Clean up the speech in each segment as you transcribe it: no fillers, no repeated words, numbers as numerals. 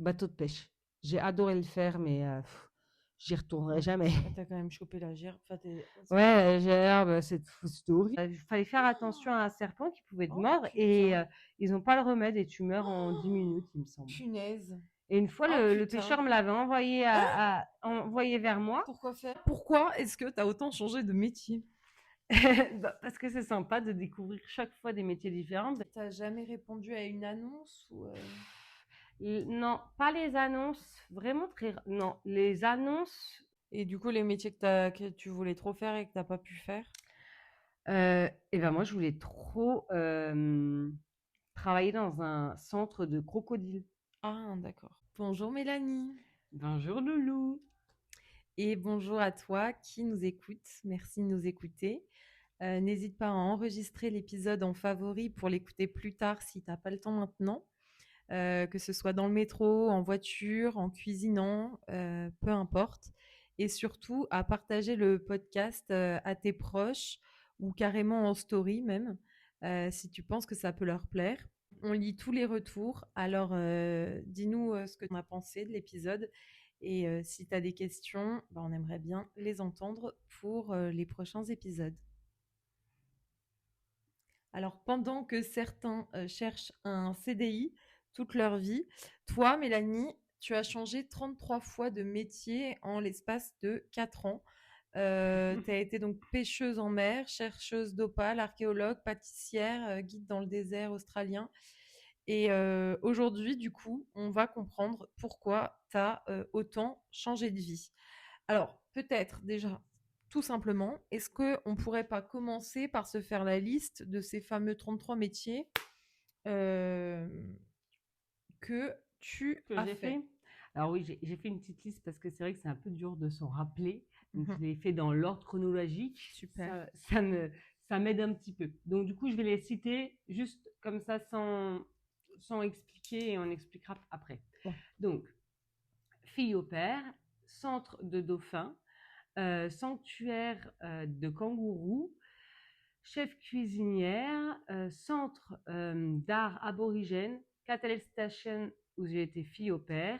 bateau de pêche. J'ai adoré le faire, mais j'y retournerai jamais. Ah, t'as quand même chopé la gerbe. Enfin, Ouais, c'était horrible. Il fallait faire attention à un serpent qui pouvait te Oh mordre et putain. ils n'ont pas le remède et tu meurs en 10 minutes, il me semble. Punaise. Et une fois, Oh le pêcheur putain. me l'avait envoyé vers moi. Pourquoi faire? Pourquoi est-ce que t'as autant changé de métier? Bah, parce que c'est sympa de découvrir chaque fois des métiers différents. T'as jamais répondu à une annonce ou Non, pas les annonces, vraiment très. Non, les annonces. Et du coup, les métiers que tu voulais trop faire et que t'as pas pu faire? Et ben moi, je voulais trop travailler dans un centre de crocodiles. Ah, d'accord. Bonjour Mélanie. Bonjour Loulou. Et bonjour à toi qui nous écoute. Merci de nous écouter. N'hésite pas à enregistrer l'épisode en favori pour l'écouter plus tard si t'as pas le temps maintenant. Que ce soit dans le métro, en voiture, en cuisinant, peu importe. Et surtout à partager le podcast à tes proches ou carrément en story même, si tu penses que ça peut leur plaire. On lit tous les retours, alors dis-nous ce que tu en as pensé de l'épisode. Et si tu as des questions, bah, on aimerait bien les entendre pour les prochains épisodes. Alors, pendant que certains cherchent un CDI toute leur vie, toi, Mélanie, tu as changé 33 fois de métier en l'espace de 4 ans. Tu as été donc pêcheuse en mer, chercheuse d'opale, archéologue, pâtissière, guide dans le désert australien. Et aujourd'hui, du coup, on va comprendre pourquoi tu as autant changé de vie. Alors, peut-être déjà, tout simplement, est-ce qu'on ne pourrait pas commencer par se faire la liste de ces fameux 33 métiers euh, que tu Que as j'ai fait? fait. Alors oui, j'ai fait une petite liste parce que c'est vrai que c'est un peu dur de s'en rappeler. Donc Mhm. je l'ai fait dans l'ordre chronologique. Super. Ça m'aide un petit peu. Donc du coup, je vais les citer juste comme ça sans expliquer et on expliquera après. Ouais. Donc, fille au père, centre de dauphins, sanctuaire de kangourous, chef cuisinière, centre d'art aborigène, Catalyst Station où j'ai été fille au père,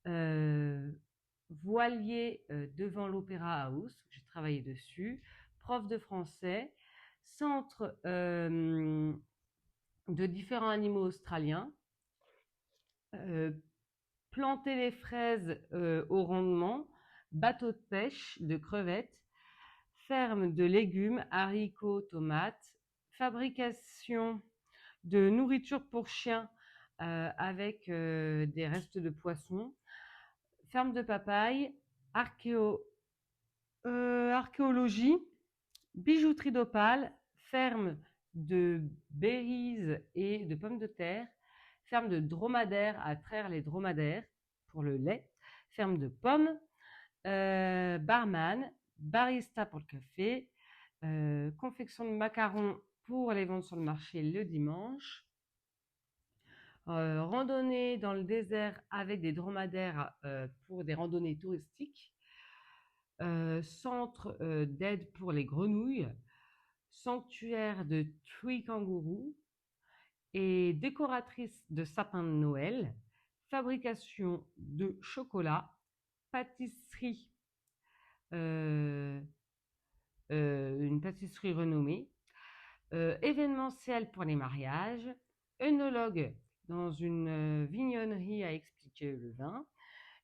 euh, voilier devant l'Opéra House, j'ai travaillé dessus, prof de français, centre de différents animaux australiens, euh, planter les fraises au rendement, bateau de pêche de crevettes, ferme de légumes, haricots, tomates, fabrication de nourriture pour chiens avec des restes de poissons, ferme de papaye, archéologie, bijouterie d'opale, ferme de berries et de pommes de terre, ferme de dromadaires à traire les dromadaires pour le lait, ferme de pommes, barman, barista pour le café, confection de macarons pour les vendre sur le marché le dimanche, randonnée dans le désert avec des dromadaires pour des randonnées touristiques, centre d'aide pour les grenouilles, sanctuaire de Tui Kangourou et décoratrice de sapins de Noël, fabrication de chocolat, pâtisserie, euh, une pâtisserie renommée, événementiel pour les mariages, œnologue dans une vignonnerie à expliquer le vin,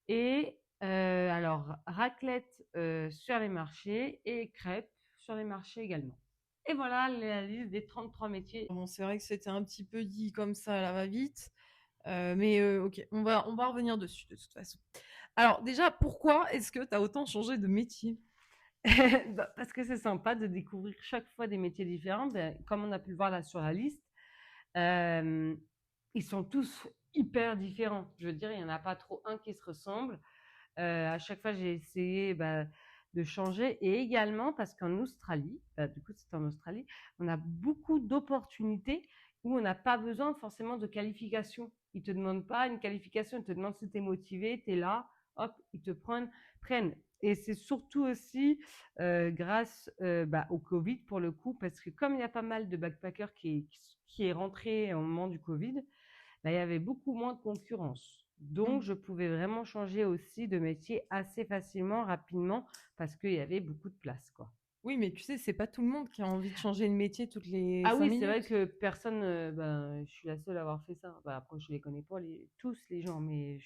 et alors raclette sur les marchés et crêpes sur les marchés également. Et voilà la liste des 33 métiers. Bon, c'est vrai que c'était un petit peu dit comme ça à la va-vite. Mais ok, on va revenir dessus de toute façon. Alors déjà, pourquoi est-ce que tu as autant changé de métier? Bah, parce que c'est sympa de découvrir chaque fois des métiers différents. Ben, comme on a pu le voir là sur la liste, euh, ils sont tous hyper différents. Je veux dire, il n'y en a pas trop un qui se ressemble. À chaque fois, j'ai essayé de changer. Et également parce qu'en Australie, du coup, c'est en Australie, on a beaucoup d'opportunités où on n'a pas besoin forcément de qualification. Ils ne te demandent pas une qualification, ils te demandent si tu es motivé, tu es là, hop, ils te prennent. Et c'est surtout aussi grâce au Covid pour le coup, parce que comme il y a pas mal de backpackers qui est rentré au moment du Covid, il y avait beaucoup moins de concurrence. Donc, je pouvais vraiment changer aussi de métier assez facilement, rapidement, parce qu'il y avait beaucoup de place, quoi. Oui, mais tu sais, c'est pas tout le monde qui a envie de changer de métier toutes les Ah 5 oui, c'est vrai minutes. que personne, ben, je suis la seule à avoir fait ça. Bah, après, je les connais pas tous les gens, mais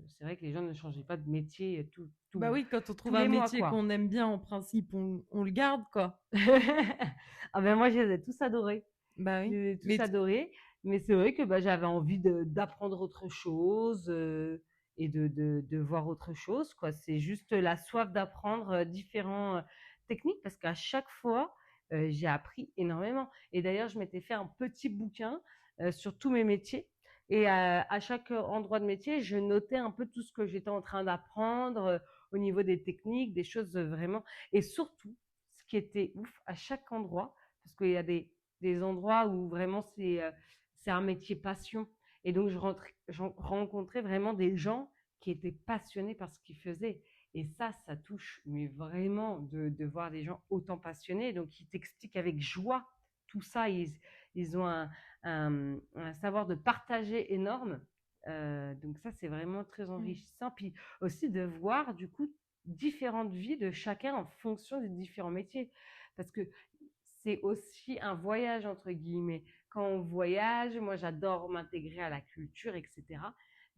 c'est vrai que les gens ne changeaient pas de métier Bah oui, quand on tous trouve un les mois, métier quoi. qu'on aime bien, en principe, on le garde, quoi. Ah ben moi, je les ai tous adorés. Bah Je oui. les ai tous Mais adorés, mais c'est vrai que bah, j'avais envie d'apprendre autre chose et de voir autre chose, quoi. C'est juste la soif d'apprendre différentes techniques parce qu'à chaque fois, j'ai appris énormément. Et d'ailleurs, je m'étais fait un petit bouquin sur tous mes métiers. Et à chaque endroit de métier, je notais un peu tout ce que j'étais en train d'apprendre au niveau des techniques, des choses vraiment. Et surtout, ce qui était ouf à chaque endroit, parce qu'il y a des endroits où vraiment c'est un métier passion. Et donc, je rencontrais vraiment des gens qui étaient passionnés par ce qu'ils faisaient. Et ça touche, mais vraiment de voir des gens autant passionnés. Donc, ils t'expliquent avec joie tout ça. Ils ont un savoir de partager énorme. Donc, ça, c'est vraiment très enrichissant. Puis aussi de voir, du coup, différentes vies de chacun en fonction des différents métiers. Parce que c'est aussi un voyage entre guillemets. Quand on voyage, moi j'adore m'intégrer à la culture, etc.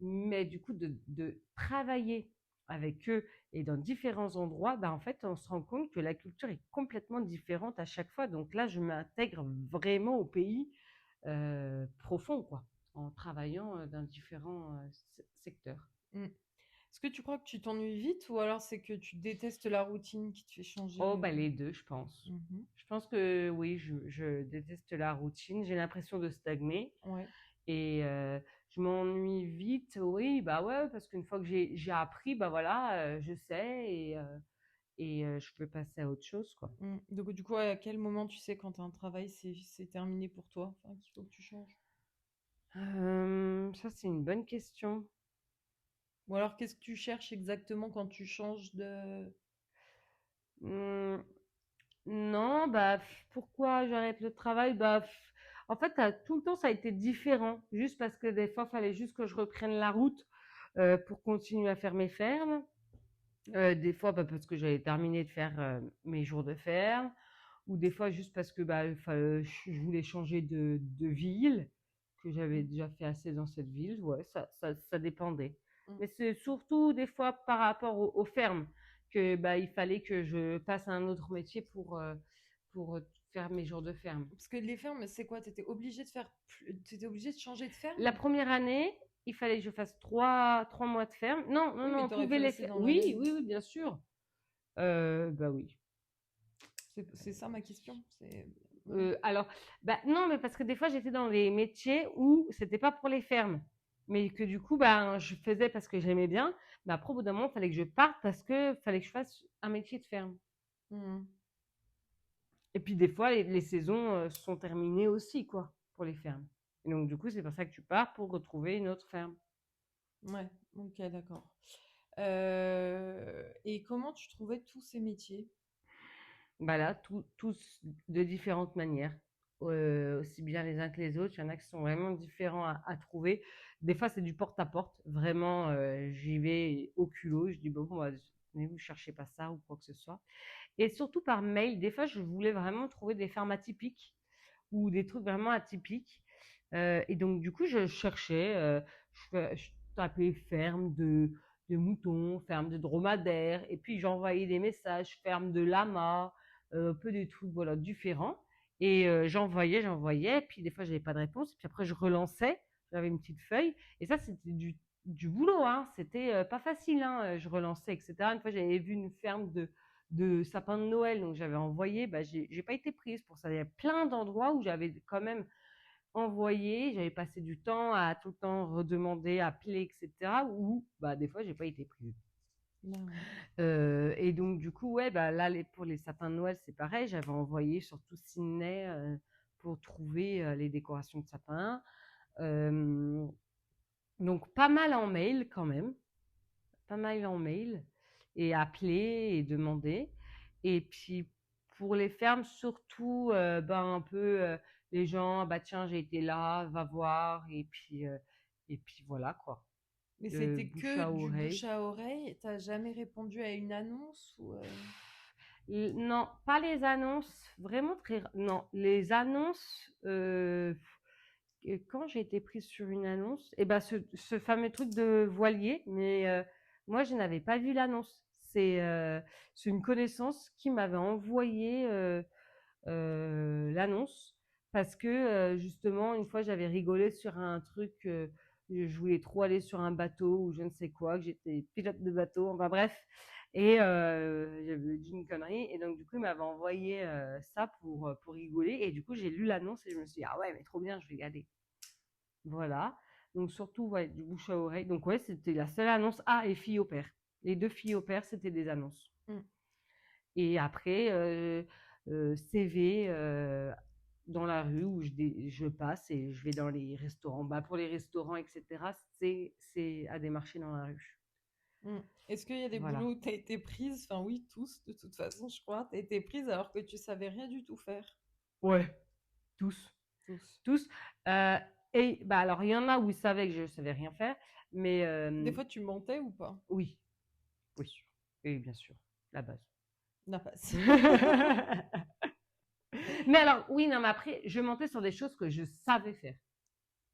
Mais du coup, de travailler avec eux et dans différents endroits, bah, en fait, on se rend compte que la culture est complètement différente à chaque fois. Donc là, je m'intègre vraiment au pays profond, quoi, en travaillant dans différents secteurs. mm. Est-ce que tu crois que tu t'ennuies vite ou alors c'est que tu détestes la routine qui te fait Oh, changer? bah les deux, je pense. Mhm. Je pense que oui, je déteste la routine. J'ai l'impression de stagner. Ouais. Et je m'ennuie vite, oui, bah ouais, parce qu'une fois que j'ai appris, bah voilà, je sais et je peux passer à autre chose, quoi. Donc du coup, à quel moment tu sais quand tu as un travail, c'est terminé pour toi, enfin, qu'il faut que tu changes? Ça, c'est une bonne question. Ou alors qu'est-ce que tu cherches exactement quand tu changes de... Hum, non, bah pourquoi j'arrête le travail? Bah en fait, tout le temps, ça a été différent, juste parce que des fois, il fallait juste que je reprenne la route pour continuer à faire mes fermes. Des fois, bah, parce que j'avais terminé de faire mes jours de ferme. Ou des fois juste parce que bah, je voulais changer de ville, que j'avais Mm. déjà fait assez dans cette ville. Ouais, ça dépendait. Mm. Mais c'est surtout des fois par rapport aux fermes que bah, il fallait que je passe à un autre métier pour faire mes jours de ferme. Parce que les fermes, c'est quoi? T'étais obligé de faire t'étais obligé de changer de La ferme? première année, il fallait que je fasse trois mois de ferme. Non, non, Oui, non, mais on t'aurais pouvait pu les rester faire. dans la Oui, même. oui, oui, bien sûr. Bah oui. C'est ça ma question. C'est voilà. Alors, bah, non, mais parce que des fois, j'étais dans des métiers où c'était pas pour les fermes, mais que du coup, ben, je faisais parce que j'aimais bien. Mais après, au bout d'un moment, il fallait que je parte parce que fallait que je fasse un métier de ferme. Mhm. Et puis, des fois, les saisons sont terminées aussi, quoi, pour les fermes. Et donc, du coup, c'est pour ça que tu pars pour retrouver une autre ferme. Ouais, ok, d'accord. Et comment tu trouvais tous ces métiers? Bah là, tous de différentes manières. Aussi bien les uns que les autres. Il y en a qui sont vraiment différents à trouver. Des fois, c'est du porte-à-porte. Vraiment, j'y vais au culot. Je dis, bon, bah, venez, vous cherchez pas ça ou quoi que ce soit. Et surtout par mail. Des fois, je voulais vraiment trouver des fermes atypiques ou des trucs vraiment atypiques. Et donc, du coup, je cherchais. Je tapais ferme de moutons, ferme de dromadaires. Et puis, j'envoyais des messages, ferme de lamas, un peu des trucs voilà, différents. Et j'envoyais. Puis, des fois, j'avais pas de réponse. Puis après, je relançais. J'avais une petite feuille. Et ça, c'était du boulot. Hein. C'était pas facile. Hein. Je relançais, etc. Une fois, j'avais vu une ferme de sapins de Noël. Donc, j'avais envoyé. Bah, j'ai pas été prise pour ça. Il y a plein d'endroits où j'avais quand même envoyé. J'avais passé du temps à tout le temps redemander, appeler, etc. Ou bah, des fois, j'ai pas été prise. Bah ouais. Et donc, du coup, ouais, bah, là, pour les sapins de Noël, c'est pareil. J'avais envoyé surtout Sydney pour trouver les décorations de sapin. Euh, donc, pas mal en mail quand même. Pas mal en mail. Et appeler et demander. Et puis, pour les fermes, surtout, ben, un peu les gens, bah tiens, j'ai été là, va voir. Et puis voilà, quoi. Mais c'était bouche que à du bouche oreille. à oreille? T'as jamais répondu à une annonce ou Non, pas les annonces, vraiment très non, les annonces, quand j'ai été prise sur une annonce et ben ce fameux truc de voilier, mais moi je n'avais pas vu l'annonce. C'est une connaissance qui m'avait envoyé, l'annonce parce que, justement une fois j'avais rigolé sur un truc, je voulais trop aller sur un bateau ou je ne sais quoi, que j'étais pilote de bateau, enfin bref et j'avais dit une connerie et donc du coup, il m'avait envoyé, ça pour rigoler et du coup, j'ai lu l'annonce et je me suis dit: «Ah ouais, mais trop bien, je vais y aller». Voilà, donc surtout, ouais, du bouche à oreille. Donc ouais, c'était la seule annonce. Ah et filles au pair. Les 2 filles au pair, c'était des annonces. Mmh. Et après, CV, dans la rue où je passe et je vais dans les restaurants. Bah, pour les restaurants et cetera, c'est à démarcher dans la rue. Mmh. Est-ce qu'il y a des Voilà. boulots où tu as été prise? Enfin oui, tous, de toute façon, je crois. Tu as été prise alors que tu savais rien du tout faire. Ouais, tous. Tous. Tous. Euh, et bah alors, il y en a où ils savaient que je savais rien faire, mais Des fois, tu mentais ou pas? oui, oui, oui, bien sûr, la base. La passe. Mais alors, oui, non, mais après, je mentais sur des choses que je savais faire,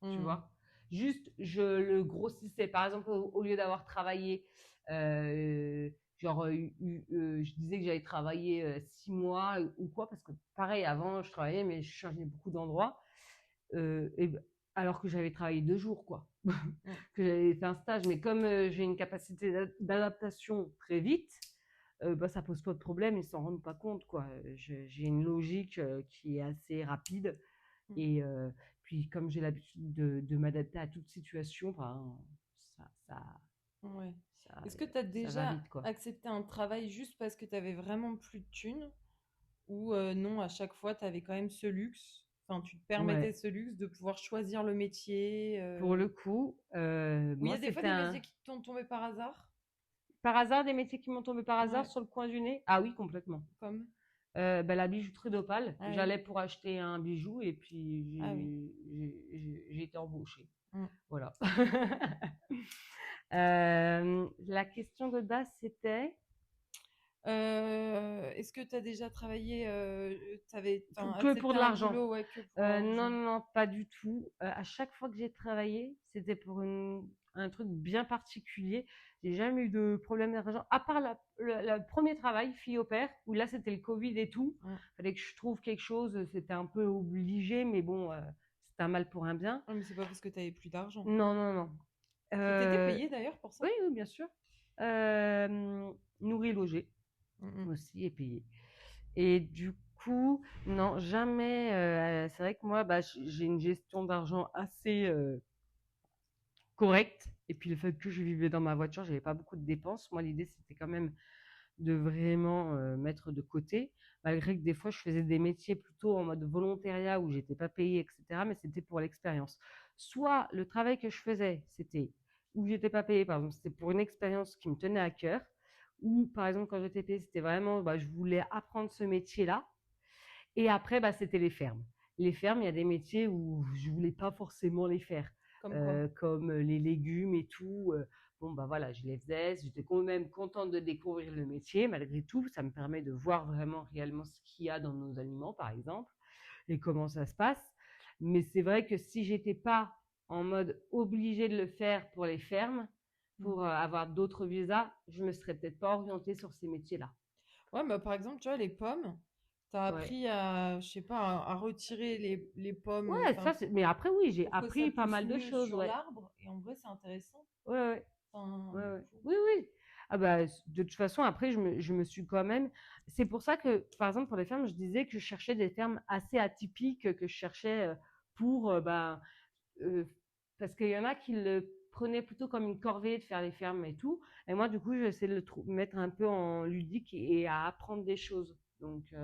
tu Mmh. vois. Juste, je le grossissais. Par exemple, au lieu d'avoir travaillé, euh, genre, je disais que j'allais travailler 6 mois ou quoi, parce que pareil, avant, je travaillais, mais je changeais beaucoup d'endroits. Alors que j'avais travaillé 2 jours, quoi. Mmh. Que j'avais fait un stage. Mais comme j'ai une capacité d'adaptation très vite, bah, ça pose pas de problème, ils s'en rendent pas compte, quoi. J'ai une logique qui est assez rapide. Mmh. Et puis, comme j'ai l'habitude de m'adapter à toute situation, enfin, ça, ça, Ouais. ça, Est-ce que tu as ça va déjà vite, quoi. accepté un travail juste parce que tu avais vraiment plus de thunes? Ou non, à chaque fois, tu avais quand même ce luxe, enfin, tu te permettais Ouais. ce luxe de pouvoir choisir le métier Pour le coup, Ou il y moi, a des fois c'était des un. métiers qui t'ont tombé par hasard? Par hasard, des métiers qui m'ont tombé par hasard Ouais, sur le coin du nez? Ah oui, complètement. comme? Bah, la bijouterie d'Opale. Ah oui, J'allais pour acheter un bijou et puis ah oui. j'ai été embauchée. Mmh. Voilà. La question de base, c'était Est-ce que tu as déjà travaillé, enfin, que pour accepté de un l'argent. boulot, ouais, que pour Non, l'argent? non, pas du tout. À chaque fois que j'ai travaillé, c'était pour un truc bien particulier. J'ai jamais eu de problème d'argent, à part le premier travail, fille au père, où là c'était le Covid et tout. Mmh. Fallait que je trouve quelque chose, c'était un peu obligé, mais bon, c'était un mal pour un bien. Ah mais c'est pas parce que tu avais plus d'argent. Non, non, non. Et tu étais Euh, payée d'ailleurs pour ça? oui, oui, bien sûr. Nourri, logé Mmh mh. aussi et payé. Et du coup, non, jamais. C'est vrai que moi, bah, j'ai une gestion d'argent assez correcte. Et puis le fait que je vivais dans ma voiture, j'avais pas beaucoup de dépenses. Moi, l'idée, c'était quand même de vraiment mettre de côté, malgré que des fois, je faisais des métiers plutôt en mode volontariat où j'étais pas payée, etc. Mais c'était pour l'expérience. Soit le travail que je faisais, c'était où j'étais pas payée, par exemple, c'était pour une expérience qui me tenait à cœur. Ou par exemple, quand j'étais payée, c'était vraiment, bah, je voulais apprendre ce métier-là. Et après, bah, c'était les fermes. Les fermes, il y a des métiers où je voulais pas forcément les faire, Comme quoi? comme les légumes et tout. Bon, bah voilà, je les faisais. J'étais quand même contente de découvrir le métier, malgré tout. Ça me permet de voir vraiment réellement ce qu'il y a dans nos aliments, par exemple, et comment ça se passe. Mais c'est vrai que si j'étais pas en mode obligée de le faire pour les fermes, Mmh. pour avoir d'autres visas, je me serais peut-être pas orientée sur ces métiers-là. Ouais, bah, par exemple, tu vois, les pommes, tu as Ouais. appris à, je sais pas, à retirer les pommes, Ouais, enfin, ça, mais après, oui, j'ai pour que ça appris pas pousse mal de mieux choses, sur ouais. l'arbre. Et en vrai, c'est intéressant. Ouais, ouais, Enfin, ouais, ouais. Oui, oui. Ah bah, de toute façon, après, je me suis quand même. C'est pour ça que, par exemple, pour les fermes, je disais que je cherchais des termes assez atypiques, que je cherchais pour, euh, parce qu'il y en a qui le prenaient plutôt comme une corvée de faire les fermes et tout. Et moi, du coup, j'essaie de le mettre un peu en ludique et à apprendre des choses. Donc,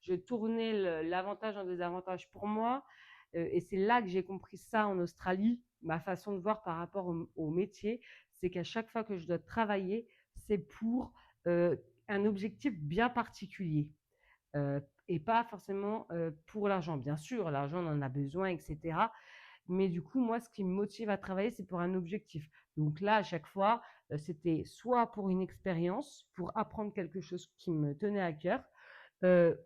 je tournais l'avantage en désavantage pour moi. Et c'est là que j'ai compris ça en Australie. Ma façon de voir par rapport au métier, c'est qu'à chaque fois que je dois travailler, c'est pour un objectif bien particulier. Et pas forcément pour l'argent. Bien sûr, l'argent, on en a besoin, etc. Mais du coup, moi, ce qui me motive à travailler, c'est pour un objectif. Donc là, à chaque fois, c'était soit pour une expérience, pour apprendre quelque chose qui me tenait à cœur,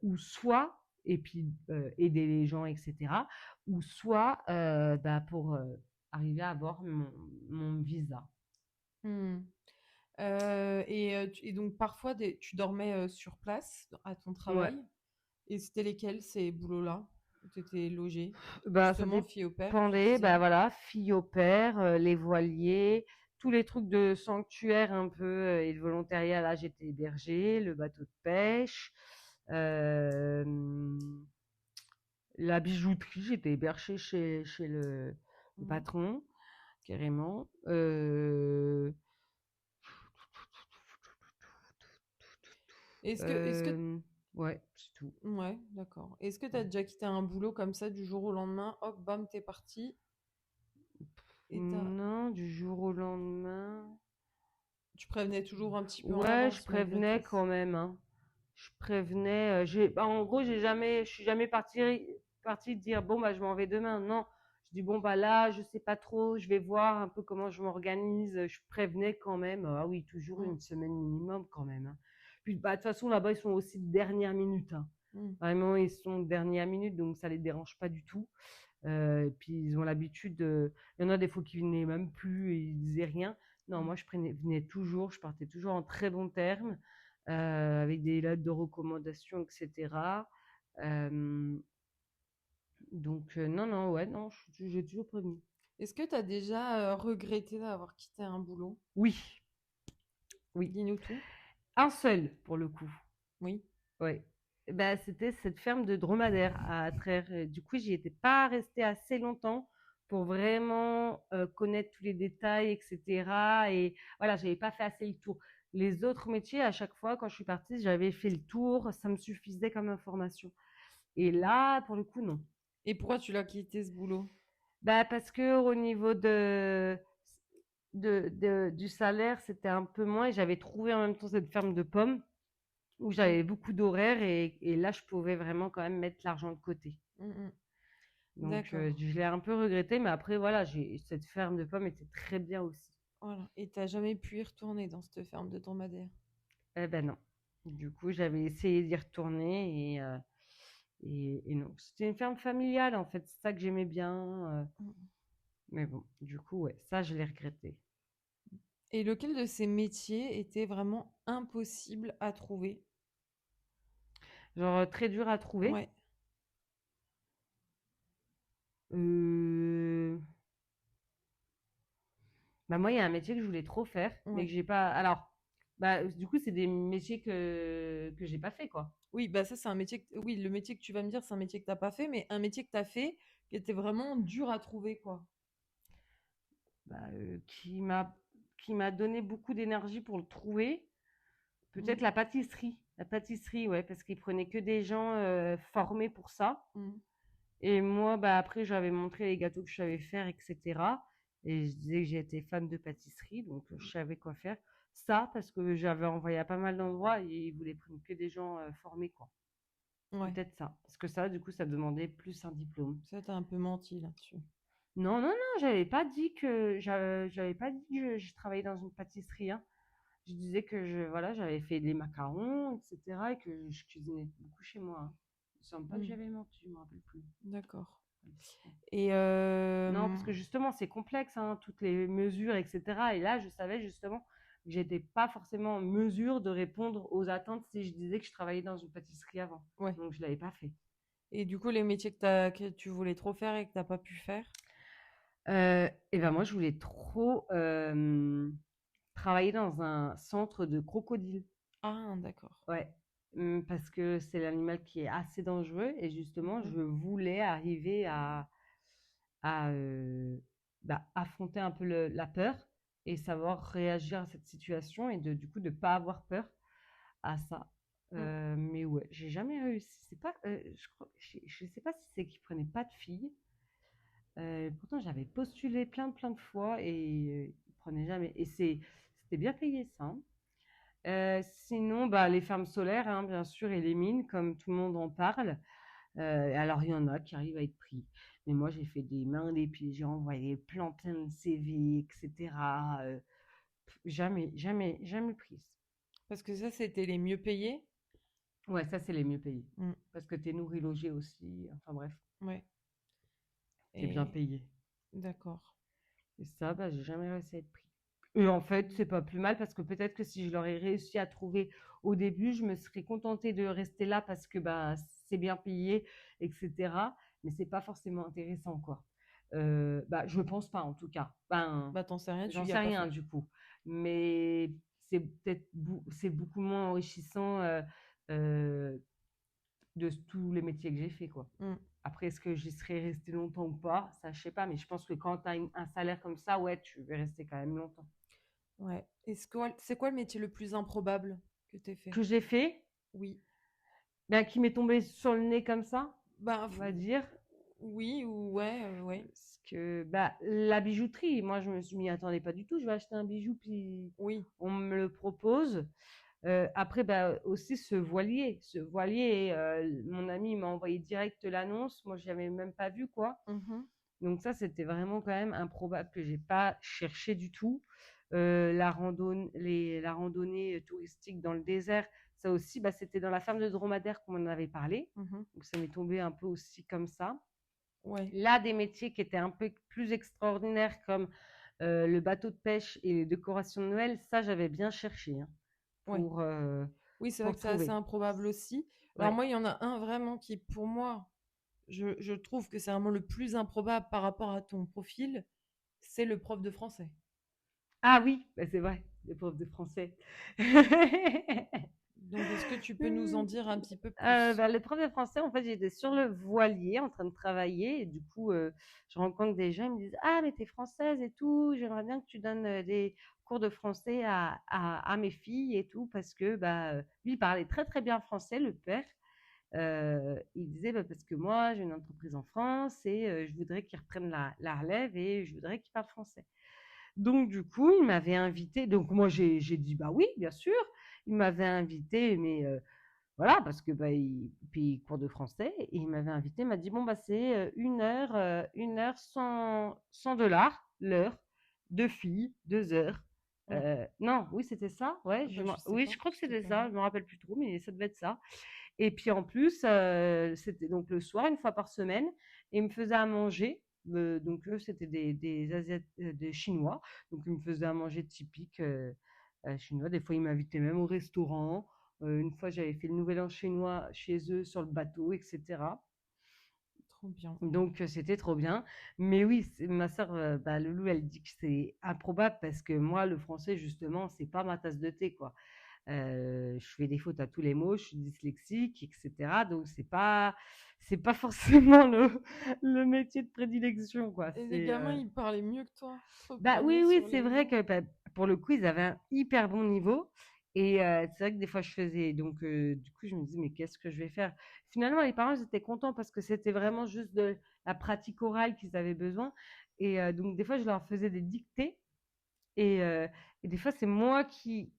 ou soit, et puis aider les gens, etc., ou soit bah, pour arriver à avoir mon visa. Mmh. Et donc parfois tu dormais sur place à ton Ouais. travail. Et c'était lesquels ces boulots-là où tu étais logée? Bah, ça Justement, fille au père, tu dépendait, disais. bah voilà, fille au père, les voiliers, tous les trucs de sanctuaire un peu et de volontariat. Là, j'étais hébergée, le bateau de pêche, euh, la bijouterie, j'étais hébergée chez le Mhm. patron, carrément. Est-ce que, Euh, ouais, c'est tout. ouais, d'accord. Est-ce que tu as Ouais. déjà quitté un boulot comme ça du jour au lendemain, hop, bam, t'es parti et Non, du jour au lendemain. tu prévenais toujours un petit peu en Ouais, je avance malgré prévenais tout. quand même, hein. Je prévenais. Bah, en gros, je suis jamais partie dire bon bah je m'en vais demain. Non, je dis bon bah là, je sais pas trop, je vais voir un peu comment je m'organise. Je prévenais quand même. Ah oui, toujours Mm, une semaine minimum quand même, hein. Puis bah de toute façon là-bas ils sont aussi de dernière minute, hein. mm, Vraiment, ils sont de dernière minute, donc ça les dérange pas du tout. Et puis ils ont l'habitude de. Il y en a des fois qui venaient même plus et ils disaient rien. Non, mm. moi venais toujours, je partais toujours en très bons termes, avec des lettres de recommandation, etc. Euh, donc non, non, ouais, non, j'ai toujours prévenu. Est-ce que tu as déjà regretté d'avoir quitté un boulot? Oui, oui. Dis-nous tout. Un seul pour le coup. Oui. Ouais. Bah, c'était cette ferme de dromadaires à Trèves. Du coup, j'y étais pas restée assez longtemps pour vraiment connaître tous les détails, etc. Et voilà, j'avais pas fait assez le tour. Les autres métiers, à chaque fois, quand je suis partie, j'avais fait le tour, ça me suffisait comme information. Et là, pour le coup, non. Et pourquoi tu l'as quitté ce boulot? Bah, parce que au niveau du salaire, c'était un peu moins. Et j'avais trouvé en même temps cette ferme de pommes où Mm, j'avais beaucoup d'horaires et là, je pouvais vraiment quand même mettre l'argent de côté. mm, mm. Donc, D'accord. je l'ai un peu regretté, mais après, voilà, cette ferme de pommes était très bien aussi. Voilà. Et t'as jamais pu y retourner dans cette ferme de dromadaire? Eh ben non. Du coup, j'avais essayé d'y retourner et non. C'était une ferme familiale, en fait. C'est ça que j'aimais bien. Mm. Mais bon, du coup, ouais, ça, je l'ai regretté. Et lequel de ces métiers était vraiment impossible à trouver? Genre, très dur à trouver. Ouais, Euh, Bah, moi, il y a un métier que je voulais trop faire, mais ouais. que j'ai pas. Alors, bah, du coup, c'est des métiers que j'ai pas fait, quoi. Oui, bah ça, c'est un métier. Oui, le métier que tu vas me dire, c'est un métier que t'as pas fait, mais un métier que t'as fait qui était vraiment dur à trouver, quoi. Bah, qui m'a donné beaucoup d'énergie pour le trouver. Mm, Peut-être la pâtisserie. La pâtisserie, ouais, parce qu'ils prenaient que des gens formés pour ça. mm, Et moi, bah, après, j'avais montré les gâteaux que je savais faire, etc. Et je disais que j'étais fan de pâtisserie, donc je savais quoi faire. Ça, parce que j'avais envoyé à pas mal d'endroits et ils voulaient prendre que des gens formés, quoi. ouais, Peut-être ça. Parce que ça, du coup, ça demandait plus un diplôme. ça, t'as un peu menti là-dessus. Non, non, non, j'avais pas dit que je travaillais dans une pâtisserie, hein. Je disais que voilà, j'avais fait des macarons, etc. et que je cuisinais beaucoup chez moi, hein. Il me semble pas que Mm, j'avais menti, je me rappelle plus. d'accord. Et Non, parce que justement, c'est complexe, hein, toutes les mesures, etc. Et là, je savais justement que j'étais pas forcément en mesure de répondre aux attentes si je disais que je travaillais dans une pâtisserie avant. ouais. Donc, je l'avais pas fait. Et du coup, les métiers que tu voulais trop faire et que t'as pas pu faire? Et ben moi, je voulais trop travailler dans un centre de crocodiles. Ah, d'accord. Ouais, parce que c'est l'animal qui est assez dangereux et justement, Mhm, je voulais arriver à bah, affronter un peu la peur et savoir réagir à cette situation et du coup de pas avoir peur à ça. mm. Mais ouais, j'ai jamais réussi. C'est pas, je sais pas si c'est qu'ils prenaient pas de filles. Pourtant, j'avais postulé plein de fois et ils prenaient jamais. Et c'était bien payé ça, hein. Sinon, bah, les fermes solaires, hein, bien sûr, et les mines, comme tout le monde en parle. Alors, il y en a qui arrivent à être pris. Mais moi, j'ai fait des mains, des pieds, j'ai envoyé plein de CV, etc. Jamais, jamais, jamais prise. Parce que ça, c'était les mieux payés. Ouais, ça, c'est les mieux payés. Mm. Parce que t'es nourri, logé aussi. Enfin bref, Ouais. t'es bien Et payé. d'accord. Et ça, bah, j'ai jamais réussi à être pris. Et en fait, c'est pas plus mal parce que peut-être que si je l'aurais réussi à trouver au début, je me serais contentée de rester là parce que bah, c'est bien payé, etc. Mais c'est pas forcément intéressant, quoi. Bah, je pense pas, en tout cas. Ben, Bah, t'en sais rien, tu j'en y sais as pas rien, fait. du coup. Mais c'est peut-être c'est beaucoup moins enrichissant euh, de tous les métiers que j'ai fait, quoi. Mm. Après, est-ce que j'y serais restée longtemps ou pas? Ça, je sais pas, mais je pense que quand tu as un salaire comme ça, ouais, tu veux rester quand même longtemps. Ouais. C'est quoi le métier le plus improbable que t'aies fait? Que j'ai fait, Oui. bien, qui m'est tombé sur le nez comme ça, Bah, on va dire. oui ou ouais, ouais. Parce que bah, la bijouterie, moi, je m'y attendais pas du tout. Je vais acheter un bijou, puis Oui. on me le propose. Après, bah, aussi ce voilier, mon ami m'a envoyé direct l'annonce. Moi, je n'avais même pas vu, quoi. Mhm. Donc ça, c'était vraiment quand même improbable que j'ai pas cherché du tout. La randonnée touristique dans le désert, ça aussi, bah, c'était dans la ferme de dromadaire qu'on m'en avait parlé. Mhm. Donc ça m'est tombé un peu aussi comme ça. Ouais. Là, des métiers qui étaient un peu plus extraordinaires comme le bateau de pêche et les décorations de Noël, ça, j'avais bien cherché hein, Ouais. pour, Oui, c'est vrai pour que c'est assez trouver. improbable aussi. Alors Ouais. moi, il y en a un vraiment qui, pour moi, je trouve que c'est vraiment le plus improbable par rapport à ton profil, c'est le prof de français. Ah oui, bah, c'est vrai, les profs de français. Donc, est-ce que tu peux nous en dire un petit peu plus? Bah, le prof de français, en fait, j'étais sur le voilier en train de travailler et du coup, je rencontre des gens, ils me disent: «Ah, mais t'es française et tout, j'aimerais bien que tu donnes des cours de français à mes filles et tout», parce que bah, lui, il parlait très très bien français, le père. Il disait: «Bah, parce que moi, j'ai une entreprise en France et je voudrais qu'il reprenne la relève et je voudrais qu'il parle français». Donc du coup, il m'avait invité. Donc moi, j'ai dit: «Bah oui, bien sûr». Il m'avait invité, mais voilà, parce que bah, puis cours de français, et il m'avait invité. Il m'a dit: «Bon bah c'est 1 heure 100 $ l'heure, 2 filles, 2 heures». Mm. Non, oui, c'était ça. Ouais, Bah, je sais oui, pas, je crois que je t'ai c'était pas ça. vu. Je me rappelle plus trop, mais ça devait être ça. Et puis en plus, c'était donc le soir, une fois par semaine, et il me faisait à manger. Donc eux, c'était des Chinois. Donc ils me faisaient à manger typique chinois. Des fois, ils m'invitaient même au restaurant. Une fois, j'avais fait le nouvel an chinois chez eux sur le bateau, etc. Trop bien. Donc c'était trop bien. Mais oui, ma sœur, bah, Loulou, elle dit que c'est improbable parce que moi, le français, justement, c'est pas ma tasse de thé, quoi. Je fais des fautes à tous les mots, je suis dyslexique, etc. Donc c'est pas forcément le métier de prédilection, quoi. Et les gamins, ils parlaient mieux que toi, Bah reprenaient oui, oui, sur c'est les vrai mots. que bah, pour le coup, ils avaient un hyper bon niveau. Et c'est vrai que des fois, je faisais. Donc, du coup, je me disais, mais qu'est-ce que je vais faire? Finalement, les parents, ils étaient contents parce que c'était vraiment juste de la pratique orale qu'ils avaient besoin. Et donc, des fois, je leur faisais des dictées. Et, euh, et des fois, c'est moi qui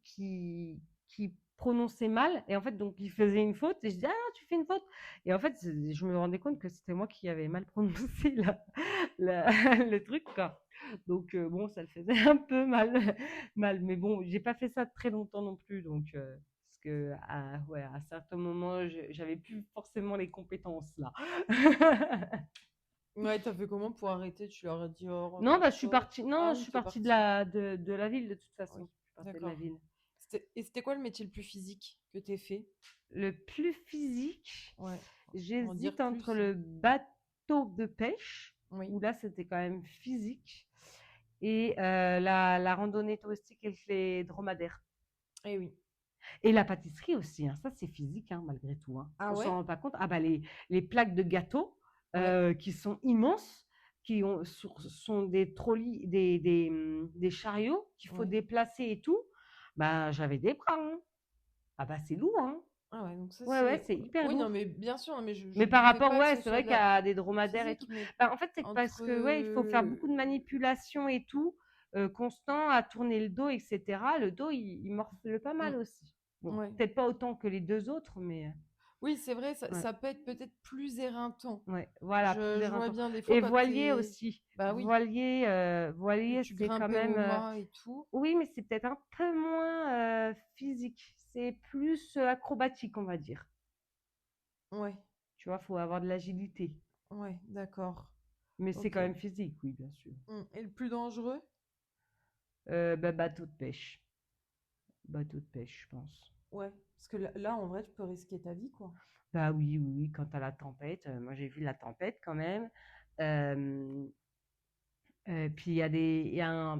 prononçais mal. Et en fait, donc, ils faisaient une faute. Et je disais, ah non, tu fais une faute. Et en fait, je me rendais compte que c'était moi qui avais mal prononcé le truc, quoi. Donc, bon, ça le faisait un peu mal. Mais bon, j'ai pas fait ça très longtemps non plus. Donc, parce que, ouais, à certains moments, j'avais plus forcément les compétences là. Ouais, t'as fait comment pour arrêter? Tu leur as dit, oh, Non, reviens, bah, je suis stop. partie. Non, Ah je oui, suis t'es partie parti. de la ville de toute Oui, façon. Je suis partie de la d'accord. ville. Et c'était quoi le métier le plus physique que t'aies fait? Le plus physique, Ouais, en dire j'hésite entre plus, hein. le bateau de pêche, Oui. où là c'était quand même physique, et la randonnée touristique avec les dromadaires. Eh oui. Et la pâtisserie aussi, hein. Ça c'est physique hein, malgré tout. Hein. Ah On s'en ouais? rend pas compte. Ah bah les plaques de gâteaux Ouais, qui sont immenses, sont des trolleys, des chariots qu'il faut ouais. déplacer et tout. Bah j'avais des bras. Hein. Ah bah c'est lourd. Hein. Ah ouais, donc ça Ouais, ouais, c'est. c'est hyper Oui, non, lourd. mais bien sûr, hein, mais je Mais par doutais rapport, pas que ouais, ce c'est soit vrai qu'à des dromadaires et tout. physique, mais Bah, en fait, c'est parce entre. que, ouais, il faut faire beaucoup de manipulations et tout, constant, à tourner le dos, etc. Le dos, il morfle pas mal Mm, aussi. Bon, ouais. peut-être pas autant que les deux autres, mais. Oui, c'est vrai, Ouais, ça peut être peut-être plus éreintant. ouais, voilà, plus Je vois éreintant. bien des fois Et quand voilier t'es... aussi. Bah oui, que Voilier, tu c'est quand grimpais au même. mât et tout. Oui, mais c'est peut-être un peu moins physique. C'est plus acrobatique, on va dire. Ouais, Tu vois, faut avoir de l'agilité. ouais, d'accord. Mais c'est Ok. quand même physique, oui, bien sûr. Et le plus dangereux? Bah, bateau de pêche. Bateau de pêche, je pense. Ouais, parce que là, en vrai, tu peux risquer ta vie, quoi. Bah oui, oui, oui, quand t'as la tempête. Moi, j'ai vu la tempête quand même. Euh, puis il y a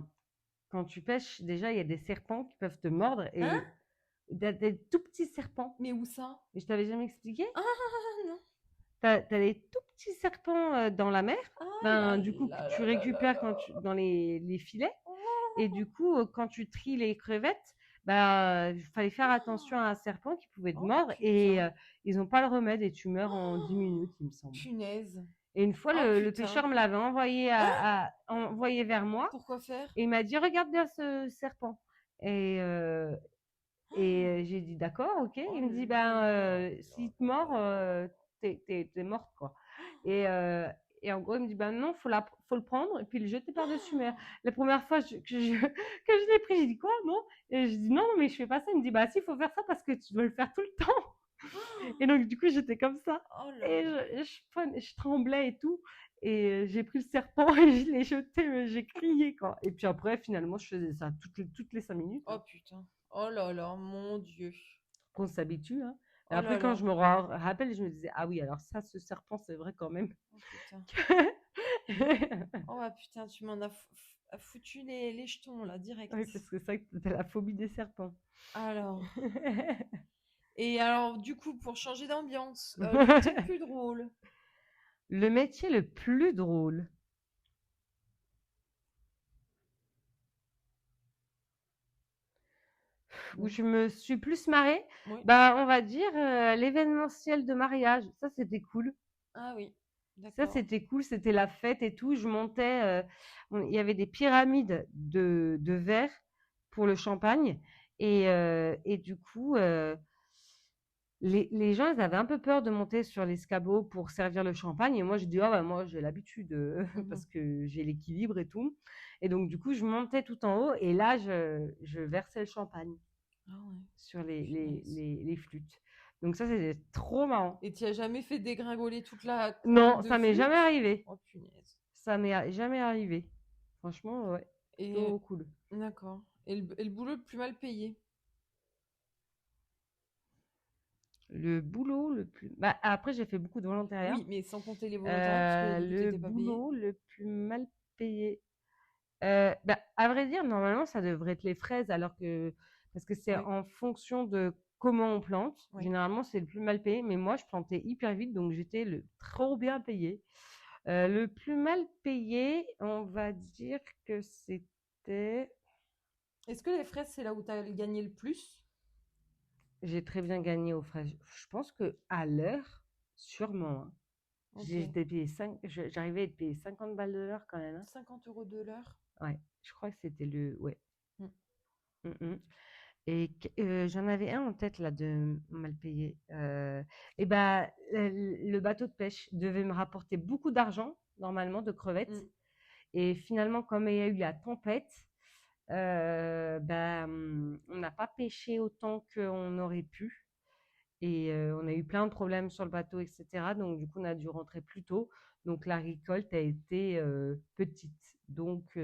quand tu pêches, déjà, il y a des serpents qui peuvent te mordre Hein? et des tout petits serpents. Mais où ça? Mais je t'avais jamais expliqué? Ah non. T'as des tout petits serpents dans la mer. Ah là Ben, du coup, que là tu là là là récupères là. dans les filets. Et Oh, du coup, quand tu tries les crevettes, bah, il fallait faire attention à un serpent qui pouvait te oh, mordre et putain. ils n'ont pas le remède et tu meurs en 10 Oh, minutes, il me semble. punaise. Et une fois, Oh le putain. pêcheur me l'avait envoyé vers moi Pourquoi faire? et il m'a dit, regarde bien ce serpent. Et, euh, j'ai dit, d'accord, ok. Oh Il me dit, là ben, là là s'il te là mord, là là. t'es morte, quoi. Et, euh, et en gros, il me dit, ben non, faut le prendre et puis le jeter par-dessus mer. La première fois que je l'ai pris, j'ai dit, quoi, non? Et je dis, non, mais je fais pas ça. Il me dit, bah si, il faut faire ça parce que tu dois le faire tout le temps. Et donc, du coup, j'étais comme ça. Oh là Et là. je tremblais et tout. Et j'ai pris le serpent et je l'ai jeté, mais j'ai crié, quoi. Et puis après, finalement, je faisais ça toutes les 5 minutes, Oh hein. putain. Oh là là, mon Dieu. Qu'on s'habitue, hein. Et Oh après, là quand là. je me rappelle, je me disais, ah oui, alors ça, ce serpent, c'est vrai quand même. Oh putain. Oh ah, putain, tu m'en as foutu les jetons là, direct. Oui, parce que c'est vrai que t'as la phobie des serpents. Alors. Et alors, du coup, pour changer d'ambiance, le métier le plus drôle. Le métier le plus drôle où Bon, je me suis plus marrée, oui. bah, on va dire l'événementiel de mariage. Ça, c'était cool. Ah oui, Ça, d'accord. c'était cool. C'était la fête et tout. Je montais. Il y avait des pyramides de verre pour le champagne. Et du coup, les gens, ils avaient un peu peur de monter sur l'escabeau pour servir le champagne. Et moi, je dis, ah bah, moi, j'ai l'habitude Mhm. parce que j'ai l'équilibre et tout. Et donc, du coup, je montais tout en haut et là, je versais le champagne Ah ouais, sur punaise. les flûtes. Donc, ça, c'était trop marrant. Et tu as jamais fait dégringoler toute la couronne Non, de ça m'est jamais flûte? arrivé. Oh punaise. Ça m'est jamais arrivé. Franchement, ouais, Et plutôt cool. d'accord. Et le boulot le plus mal payé? Le boulot le plus. Bah, après, j'ai fait beaucoup de volontariat. Oui, mais sans compter les volontariats, parce que du coup, Le t'étais pas payé. boulot le plus mal payé. Bah, à vrai dire, normalement, ça devrait être les fraises, alors que parce que c'est Oui, en fonction de comment on plante. oui. Généralement, c'est le plus mal payé, mais moi, je plantais hyper vite, donc j'étais le trop bien payé. Le plus mal payé, on va dire que c'était. Est-ce que les fraises, c'est là où tu as gagné le plus? J'ai très bien gagné aux fraises. Je pense que à l'heure, sûrement, hein. Ok. J'étais payé j'arrivais à être payé 50 balles de l'heure quand même, hein. 50 € de l'heure? Ouais, je crois que c'était le. Ouais. Hmm. Mm, mm. Et j'en avais un en tête là de mal payé. Et bah, le bateau de pêche devait me rapporter beaucoup d'argent, normalement, de crevettes. Hmm. Et finalement, comme il y a eu la tempête, bah, on n'a pas pêché autant qu'on aurait pu. Et on a eu plein de problèmes sur le bateau, etc. Donc, du coup, on a dû rentrer plus tôt. Donc, la récolte a été petite. Donc,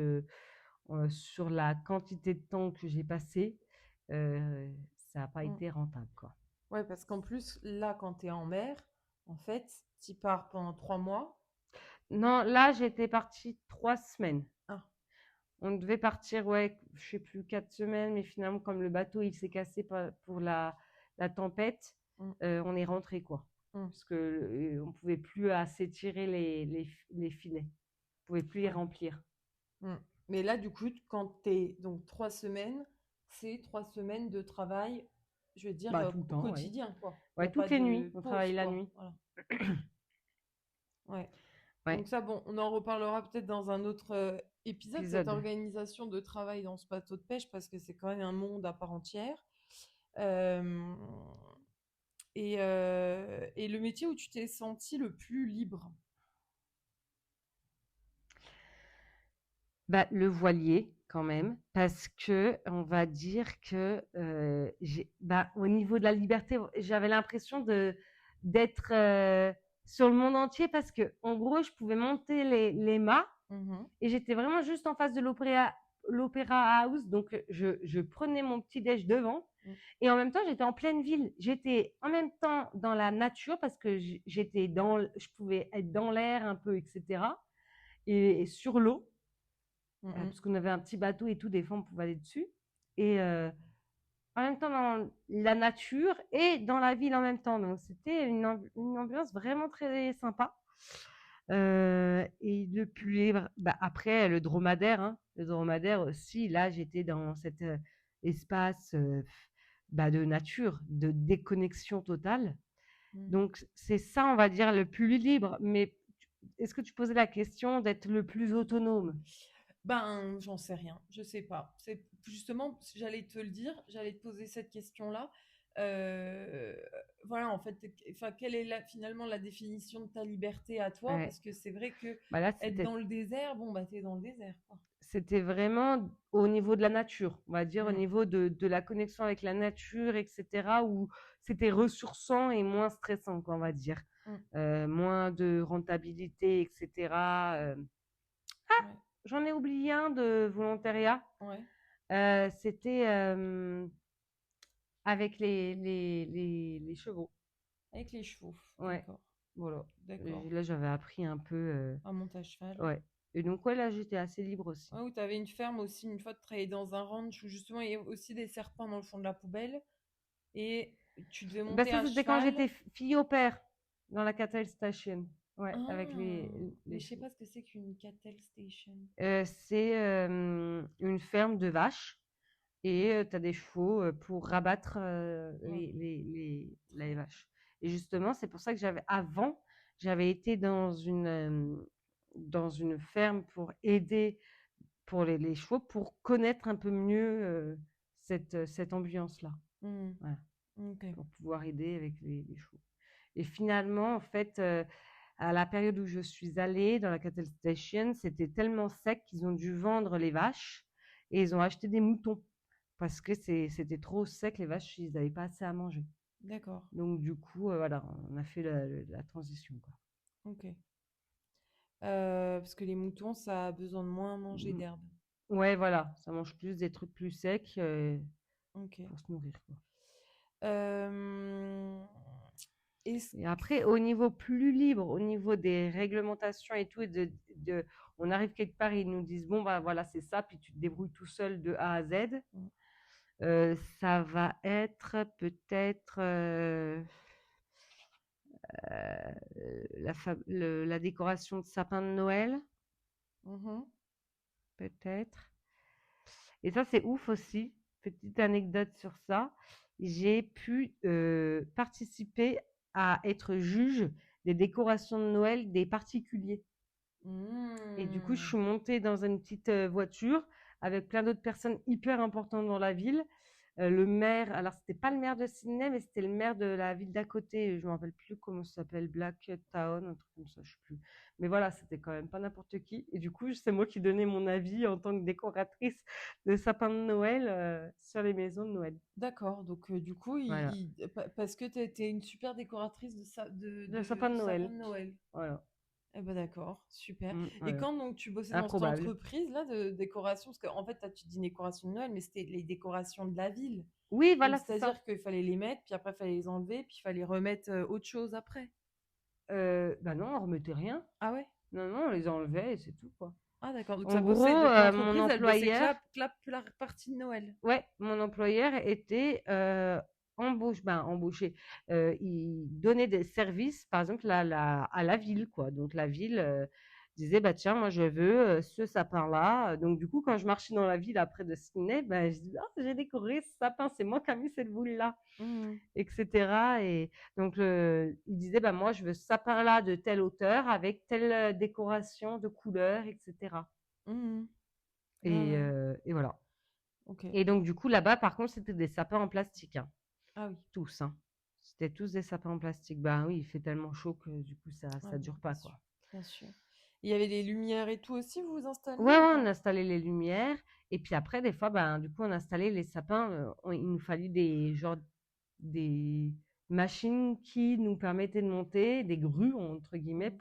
sur la quantité de temps que j'ai passé, ça n'a pas Hmm. été rentable, quoi. Ouais, parce qu'en plus, là, quand tu es en mer, en fait, tu pars pendant 3 mois. Non, là, j'étais partie 3 semaines. Ah, On devait partir, ouais, je sais plus, 4 semaines, mais finalement, comme le bateau, il s'est cassé pour la tempête, hmm, on est rentré, quoi. hmm, Parce que on pouvait plus assez tirer les filets. On pouvait plus les ouais. remplir. Hmm. Mais là, du coup, quand tu es donc 3 semaines, c'est 3 semaines de travail, je veux dire, Bah, tout le au temps, ouais. quotidien, quoi. Il n'y Ouais, a pas toutes les nuits, de on pause, travaille la quoi. nuit. Voilà. Ouais. Ouais, Donc ça, bon, on en reparlera peut-être dans un autre épisode, cette épisode. organisation de travail dans ce bateau de pêche, parce que c'est quand même un monde à part entière. Euh, Et le métier où tu t'es sentie le plus libre? Bah, le voilier quand même, parce que on va dire que bah, au niveau de la liberté, j'avais l'impression d'être sur le monde entier parce que en gros, je pouvais monter les mâts Mhm. et j'étais vraiment juste en face de l'Opéra House, donc je prenais mon petit déj devant Mm. et en même temps j'étais en pleine ville. J'étais en même temps dans la nature parce que je pouvais être dans l'air un peu, etc. Et sur l'eau Mhm. parce qu'on avait un petit bateau et tout, des fois on pouvait aller dessus. Et en même temps dans la nature et dans la ville en même temps. Donc c'était une ambiance vraiment très sympa. Et le plus libre, bah, après le dromadaire, hein. Le dromadaire aussi, là j'étais dans cet espace bah, de nature, de déconnexion totale. Mm. Donc c'est ça, on va dire, le plus libre. Mais est-ce que tu posais la question d'être le plus autonome? Ben, j'en sais rien, je sais pas. C'est justement, j'allais te le dire, j'allais te poser cette question-là. Euh, voilà, en fait, enfin, quelle est finalement la définition de ta liberté à toi? Ouais. Parce que c'est vrai que Bah là, être dans le désert, bon, bah, t'es dans le désert, quoi. c'était vraiment au niveau de la nature, on va dire, au Mm. niveau de la connexion avec la nature, etc., où c'était ressourçant et moins stressant, quoi, on va dire. Mm. Moins de rentabilité, etc. Ouais, J'en ai oublié un de volontariat. ouais. C'était avec les chevaux. Avec les chevaux, Ouais, d'accord, voilà. d'accord. Là, j'avais appris un peu. Un monte à cheval. Ouais. Et donc, ouais, là, j'étais assez libre aussi. Ouais, où tu avais une ferme aussi, une fois de travailler dans un ranch où justement il y a aussi des serpents dans le fond de la poubelle et tu devais Bah, monter ça, à c'était quand cheval. j'étais fille au père dans la Cattle Station. Ouais, avec Ah, mais les je sais chevaux. pas ce que c'est qu'une cattle station. C'est une ferme de vaches et tu as des chevaux pour rabattre Ouais. les vaches. Et justement, c'est pour ça que j'avais été dans une ferme pour aider pour les chevaux, pour connaître un peu mieux cette ambiance-là. Hmm. Voilà, Ok. pour pouvoir aider avec les chevaux. Et finalement, en fait, à la période où je suis allée dans la cattle station, c'était tellement sec qu'ils ont dû vendre les vaches et ils ont acheté des moutons parce que c'était trop sec, les vaches, ils n'avaient pas assez à manger. D'accord. Donc, du coup, voilà, on a fait la transition, quoi. Ok. Parce que les moutons, ça a besoin de moins manger Mm. d'herbe. Ouais, voilà, ça mange plus des trucs plus secs Ok. pour se nourrir, quoi. Euh, Est-ce Et après, au niveau plus libre, au niveau des réglementations et tout, on arrive quelque part, ils nous disent, bon, bah voilà, c'est ça, puis tu te débrouilles tout seul de A à Z. Ça va être peut-être la décoration de sapin de Noël, Mhm. peut-être. Et ça, c'est ouf aussi. Petite anecdote sur ça. J'ai pu participer à être juge des décorations de Noël des particuliers. Et du coup, je Hmm. suis montée dans une petite voiture avec plein d'autres personnes hyper importantes dans la ville. Le maire, alors c'était pas le maire de Sydney, mais c'était le maire de la ville d'à côté. Je me rappelle plus comment ça s'appelle, Black Town, un truc comme ça, je sais plus. Mais voilà, c'était quand même pas n'importe qui. Et du coup, c'est moi qui donnais mon avis en tant que décoratrice de sapin de Noël sur les maisons de Noël. D'accord. Donc, du coup, Voilà, parce que tu étais une super décoratrice de sapin de de sapin Noël. de Noël. Voilà. Eh ben d'accord, super. Et Voilà. quand donc tu bossais dans cette Improbable. entreprise-là de décoration, parce qu'en fait, tu dis décoration de Noël, mais c'était les décorations de la ville. Oui, Donc, voilà, c'est ça. c'est-à-dire qu'il fallait les mettre, puis après, il fallait les enlever, puis il fallait remettre autre chose après. Bah non, on remettait rien. Ah ouais? Non, non, on les enlevait et c'est tout, quoi. Ah d'accord. Donc, En ça gros, bossait, donc mon l'entreprise, elle bossait employeur, que la partie de Noël. ouais, mon employeur était embauché. Il donnait des services, par exemple, à la ville, quoi. Donc la ville disait, bah tiens, moi je veux ce sapin-là. Donc du coup, quand je marchais dans la ville après de Sydney, bah, je dis, ah, j'ai décoré ce sapin, c'est moi qui ai mis cette boule-là, Mhm. etc. Et donc il disait, bah moi je veux ce sapin-là de telle hauteur avec telle décoration de couleur, etc. Mhm. Ouais, ouais. Et voilà. Ok. Et donc, du coup, là-bas, par contre, c'était des sapins en plastique, hein. Ah oui. Tous, hein. C'était tous des sapins en plastique. Bah oui, il fait tellement chaud que du coup, Ah ça oui, dure bien pas, sûr, quoi. bien sûr. Il y avait les lumières et tout aussi, vous Ouais, installiez ou ouais, pas? on a installé les lumières. Et puis après, des fois, ben, du coup, on a installé les sapins. Il nous fallait des machines qui nous permettaient de monter, des grues, entre guillemets, Mhm.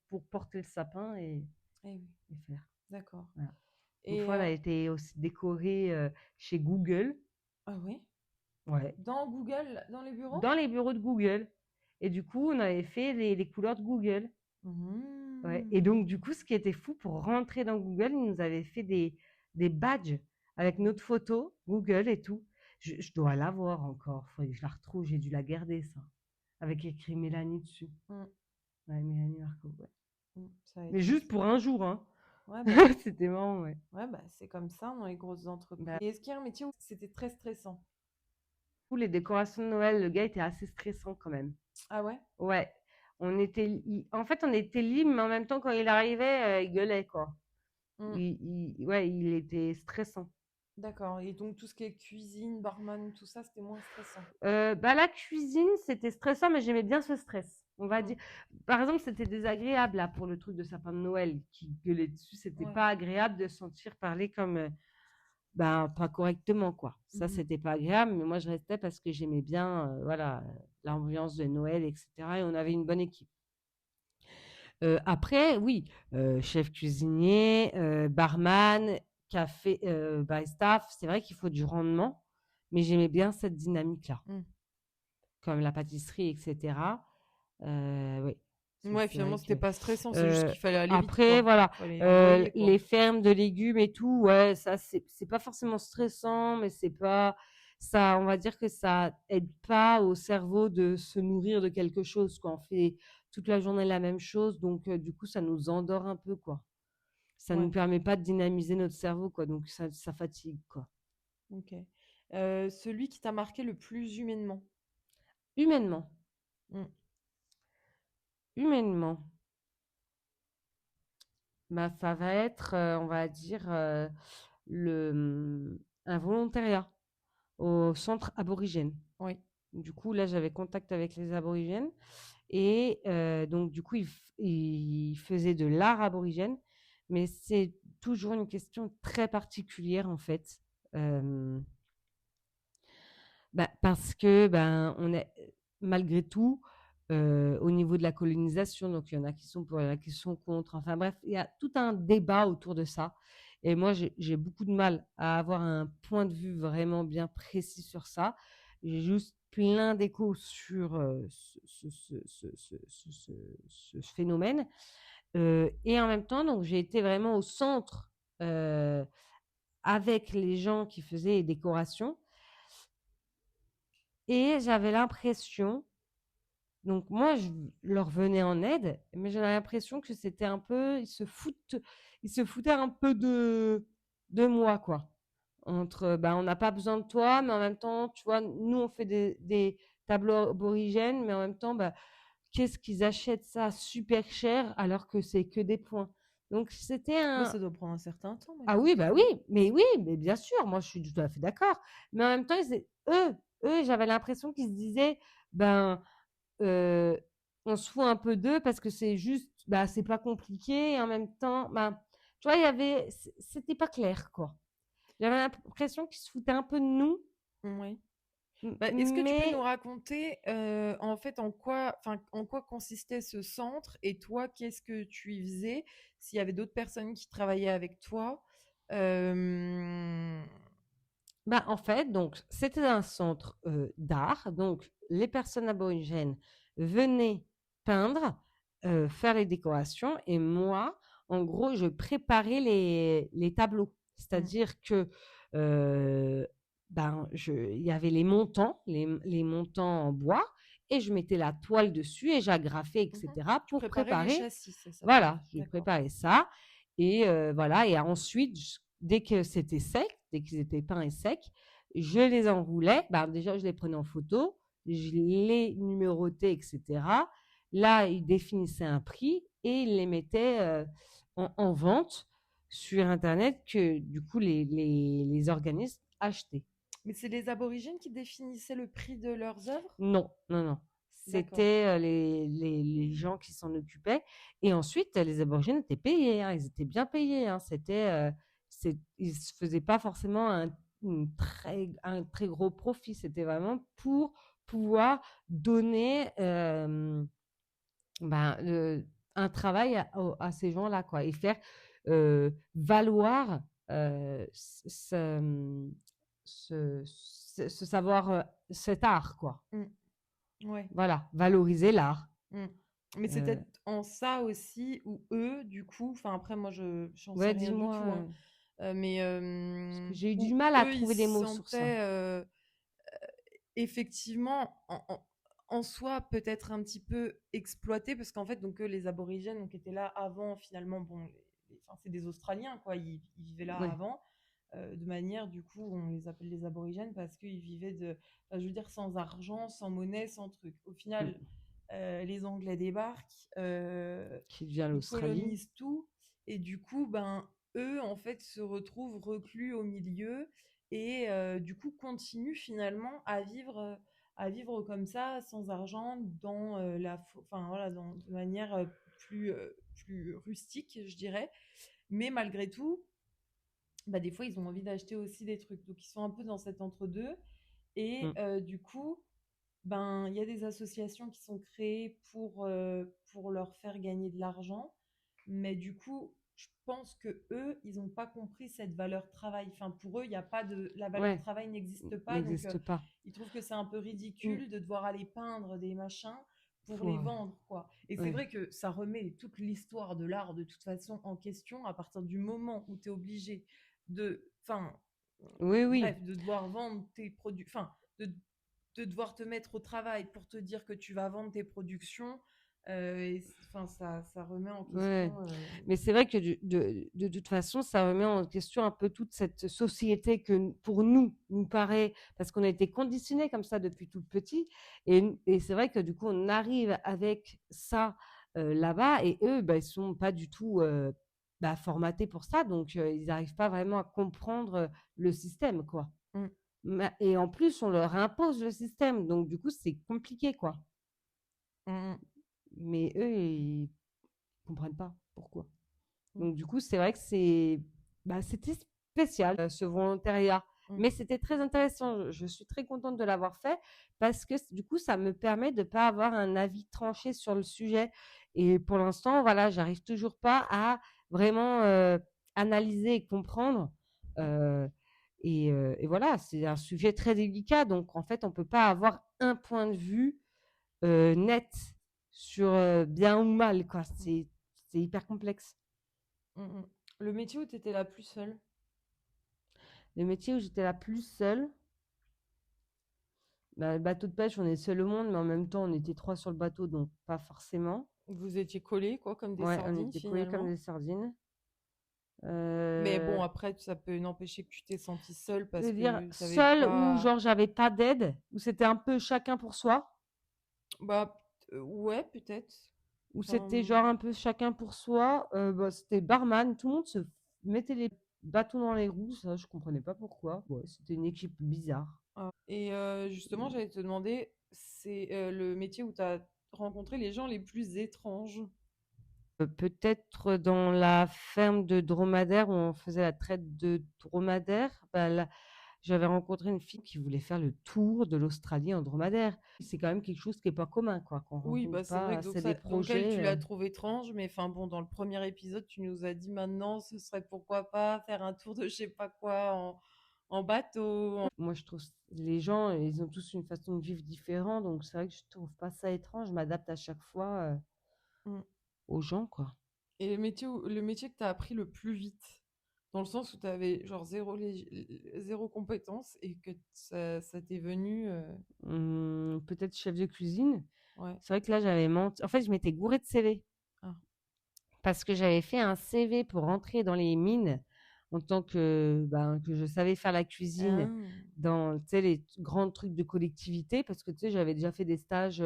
pour porter le sapin Eh oui, et faire. d'accord. Voilà. Une Et fois, on a été aussi décoré chez Google. ah oui, Ouais. dans Google, dans les bureaux? Dans les bureaux de Google. Et du coup, on avait fait les couleurs de Google. Ouais. Et donc, Mhm. du coup, ce qui était fou, pour rentrer dans Google, ils nous avaient fait des badges avec notre photo, Google et tout. Je dois l'avoir encore. Faudrait que je la retrouve. J'ai dû la garder, ça. Avec écrit Mélanie dessus. Mm, Ouais, Mélanie Marco, ouais. Ça va Mais être juste pour chouette. un jour, hein. Ouais, bah oui. C'était marrant, ouais. Ouais, bah c'est comme ça dans les grosses entreprises. Bah, Et est-ce qu'il y a un métier où c'était très stressant? du coup, les décorations de Noël, le gars était assez stressant quand même. Ah ouais? Ouais. En fait, on était libre, mais en même temps, quand il arrivait, il gueulait, quoi. Mm, Ouais, il était stressant. d'accord. Et donc tout ce qui est cuisine, barman, tout ça, c'était moins stressant. Bah, la cuisine, c'était stressant, mais j'aimais bien ce stress. On va Mm, dire. Par exemple, c'était désagréable là pour le truc de sapin de Noël qui gueulait dessus. C'était ouais. pas agréable de sentir parler comme, ben, pas correctement, quoi. Ça, Mhm. c'était pas agréable, mais moi, je restais parce que j'aimais bien, voilà, l'ambiance de Noël, etc. Et on avait une bonne équipe. Après, oui, chef cuisinier, barman, café, barista, c'est vrai qu'il faut du rendement, mais j'aimais bien cette dynamique-là, Mm. comme la pâtisserie, etc. Oui, Ouais, c'est finalement, vrai que. c'était pas stressant, c'est juste qu'il fallait aller vite, Après, quoi. voilà, Fallait envoyer, quoi. les fermes de légumes et tout, ouais, ça, c'est pas forcément stressant, mais c'est pas. Ça, on va dire que ça aide pas au cerveau de se nourrir de quelque chose, quoi. On fait toute la journée la même chose, donc du coup, ça nous endort un peu, quoi. Ça Ouais, nous permet pas de dynamiser notre cerveau, quoi. Donc ça fatigue, quoi. ok. Celui qui t'a marqué le plus humainement? Humainement, Mm. humainement, bah, ça va être, on va dire, un volontariat au centre aborigène. Oui. Du coup, là, j'avais contact avec les aborigènes et donc du coup, ils faisaient de l'art aborigène, mais c'est toujours une question très particulière en fait. Euh, Bah, parce que ben on est malgré tout au niveau de la colonisation, donc il y en a qui sont pour, il y en a qui sont contre. Enfin bref, il y a tout un débat autour de ça. Et moi, j'ai beaucoup de mal à avoir un point de vue vraiment bien précis sur ça. J'ai juste plein d'échos sur ce phénomène. Et en même temps, donc j'ai été vraiment au centre euh, avec les gens qui faisaient les décorations. Et j'avais l'impression, donc moi, je leur venais en aide, mais j'avais l'impression que c'était un peu, ils se foutaient un peu de moi, quoi. Entre, ben, on n'a pas besoin de toi, mais en même temps, tu vois, nous, on fait des tableaux aborigènes, mais en même temps, bah, qu'est-ce qu'ils achètent ça super cher alors que c'est que des points. Donc, c'était Mais un. ça doit prendre un certain temps, Ah Mélanie, oui, quand bah même. oui, mais bien sûr, moi, je suis tout à fait d'accord. Mais en même temps, eux, j'avais l'impression qu'ils se disaient, ben, euh, on se fout un peu d'eux parce que c'est juste, bah, c'est pas compliqué. Et en même temps, ben, tu vois, c'était pas clair, quoi. J'avais l'impression qu'ils se foutaient un peu de nous, Oui. Bah, est-ce que tu peux nous mais raconter en fait en quoi consistait ce centre et toi, qu'est-ce que tu y faisais? S'il y avait d'autres personnes qui travaillaient avec toi? Euh, bah, en fait, donc, c'était un centre d'art. Donc, les personnes aborigènes venaient peindre, faire les décorations. Et moi, en gros, je préparais les tableaux. mm, C'est-à-dire que ben, il y avait les montants en bois, et je mettais la toile dessus et j'agrafais, mhm. etc., Tu pour préparais les préparer. châssis, ça s'appelle. Voilà, je D'accord. préparais ça. Et voilà, et ensuite, dès que c'était sec, dès qu'ils étaient peints et secs, je les enroulais. Ben, déjà, je les prenais en photo, je les numérotais, etc. Là, ils définissaient un prix et ils les mettaient en vente sur Internet que, du coup, les organismes achetaient. Mais c'est les aborigènes qui définissaient le prix de leurs œuvres? Non, non, non. D'accord. C'était les gens qui s'en occupaient. Et ensuite, les aborigènes étaient payés, hein, ils étaient bien payés, hein. Ils se faisaient pas forcément un très gros profit. C'était vraiment pour pouvoir donner ben, un travail à ces gens-là, quoi, et faire valoir ce savoir, cet art, quoi. Ouais. Voilà, valoriser l'art. Mmh. Mais c'est Euh, peut-être en ça aussi où eux, du coup, enfin après moi je j'en sais ouais, rien du dis-moi, tout, hein, mais parce que j'ai eu du où mal à eux ils trouver des se mots sur ça. sentaient effectivement en soi peut-être un petit peu exploités parce qu'en fait donc eux, les aborigènes donc étaient là avant finalement bon enfin, c'est des Australiens quoi ils vivaient là Ouais, avant de manière du coup on les appelle les aborigènes parce qu'ils vivaient enfin, je veux dire sans argent sans monnaie sans truc au mm, final les Anglais débarquent, qui devient ils l'Australie. colonisent tout, et du coup, ben, eux, en fait, se retrouvent reclus au milieu et du coup, continuent finalement à vivre comme ça, sans argent, dans enfin voilà, de manière plus rustique, je dirais. Mais malgré tout, bah, des fois, ils ont envie d'acheter aussi des trucs. Donc, ils sont un peu dans cet entre-deux. Et Mm. du coup, ben, il y a des associations qui sont créées pour leur faire gagner de l'argent. Mais du coup, je pense que eux, ils n'ont pas compris cette valeur travail. Enfin, pour eux, il y a pas de, la valeur Ouais, travail n'existe pas. Donc, n'existe pas. ils trouvent que c'est un peu Mm. ridicule de devoir aller peindre des machins pour les Faut, vendre, quoi. Et c'est ouais. vrai que ça remet toute l'histoire de l'art, de toute façon, en question à partir du moment où tu es obligé enfin, Oui, oui. bref, de devoir vendre tes produits, enfin, de devoir te mettre au travail pour te dire que tu vas vendre tes productions. Enfin, ça remet en Ouais. question. Mais c'est vrai que de toute façon, ça remet en question un peu toute cette société que pour nous paraît, parce qu'on a été conditionnés comme ça depuis tout petit. Et c'est vrai que du coup, on arrive avec ça là-bas, et eux, bah, ils sont pas du tout bah, formatés pour ça. Donc, ils n'arrivent pas vraiment à comprendre le système, quoi. Mm, Et en plus, on leur impose le système. Donc, du coup, c'est compliqué, quoi. mm, Mais eux, ils comprennent pas pourquoi. mm, Donc, du coup, c'est vrai que c'était spécial, ce volontariat. mm, Mais c'était très intéressant. Je suis très contente de l'avoir fait parce que du coup, ça me permet de ne pas avoir un avis tranché sur le sujet. Et pour l'instant, voilà, j'arrive toujours pas à vraiment analyser et comprendre. Euh, et voilà, c'est un sujet très délicat. Donc, en fait, on ne peut pas avoir un point de vue net sur bien ou mal, quoi. mm, C'est hyper complexe. mm, mm. Le métier où tu étais la plus seule? Le métier où j'étais la plus seule, bah, le bateau de pêche, on est seul au monde, mais en même temps, on était trois sur le bateau, donc pas forcément. Vous étiez collés, quoi, comme des Ouais, on sardines était collés comme finalement. des sardines. Mais bon, Euh, après, ça peut n'empêcher que tu t'es sentie seule je parce veux dire, que t'avais seule où pas. genre j'avais pas d'aide, où c'était un peu chacun pour soi, Bah, ouais, peut-être. où c'était Enfin, genre un peu chacun pour soi. Bah, c'était barman, tout le monde se mettait les bâtons dans les roues, ça je comprenais pas pourquoi. Ouais, c'était une équipe bizarre. ah. Et justement, j'allais te demander, c'est le métier où tu as rencontré les gens les plus étranges. Peut-être dans la ferme de dromadaires où on faisait la traite de dromadaires, bah, là, j'avais rencontré une fille qui voulait faire le tour de l'Australie en dromadaire. C'est quand même quelque chose qui est pas commun, quoi, qu'on Oui, rencontre bah c'est vrai pas. que donc, C'est ça, des donc elle, projets. tu l'as trouvé étrange, mais enfin bon, dans le premier épisode, tu nous as dit maintenant, ce serait pourquoi pas faire un tour de je sais pas quoi en bateau. Moi, je trouve les gens, ils ont tous une façon de vivre différente, donc c'est vrai que je trouve pas ça étrange. Je m'adapte à chaque fois Mm. aux gens, quoi. Et le métier que tu as appris le plus vite, dans le sens où tu avais genre zéro compétence et que ça t'est venu. Peut-être chef de cuisine. Ouais. C'est vrai que là, j'avais menti. En fait, je m'étais gourée de CV. Ah. Parce que j'avais fait un CV pour rentrer dans les mines en tant que je savais faire la cuisine Ah. dans, tu sais, les grands trucs de collectivité, parce que tu sais, j'avais déjà fait des stages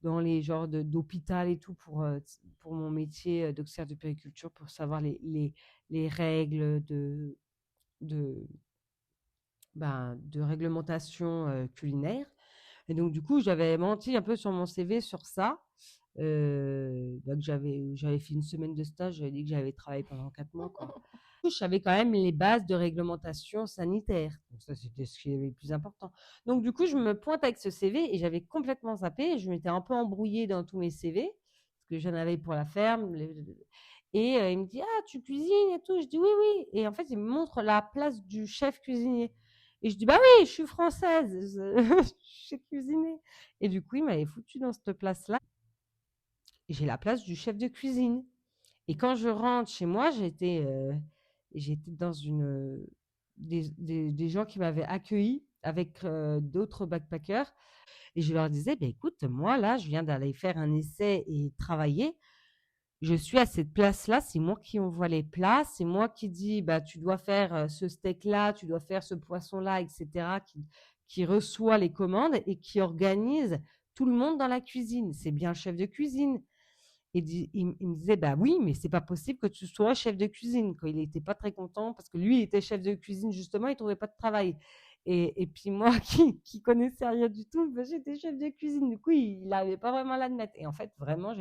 dans les genres d'hôpital et tout pour mon métier d'auxiliaire de périculture, pour savoir les règles de de réglementation culinaire. Et donc, du coup, j'avais menti un peu sur mon CV sur ça. Que j'avais fait une semaine de stage, j'avais dit que j'avais travaillé pendant 4 mois, quoi. Je savais quand même les bases de réglementation sanitaire. Donc ça, c'était ce qui est le plus important. Donc, du coup, je me pointe avec ce CV et j'avais complètement zappé. Je m'étais un peu embrouillée dans tous mes CV parce que j'en avais pour la ferme. Et il me dit, ah, tu cuisines et tout. Je dis, oui, oui. Et en fait, il me montre la place du chef cuisinier. Et je dis, bah oui, je suis française, je sais cuisiner. Et du coup, il m'avait foutu dans cette place-là. Et j'ai la place du chef de cuisine. Et quand je rentre chez moi, j'étais dans des gens qui m'avaient accueilli avec d'autres backpackers. Et je leur disais, bah, écoute, moi, là, je viens d'aller faire un essai et travailler. Je suis à cette place-là, c'est moi qui envoie les plats, c'est moi qui dis, bah, tu dois faire ce steak-là, tu dois faire ce poisson-là, etc., qui reçoit les commandes et qui organise tout le monde dans la cuisine. C'est bien le chef de cuisine. Et il me disait, bah oui, mais c'est pas possible que tu sois chef de cuisine. Quoi. Il n'était pas très content parce que lui, il était chef de cuisine, justement, il trouvait pas de travail. Et puis moi, qui connaissais rien du tout, bah, j'étais chef de cuisine. Du coup, il n'avait pas vraiment à l'admettre. Et en fait, vraiment,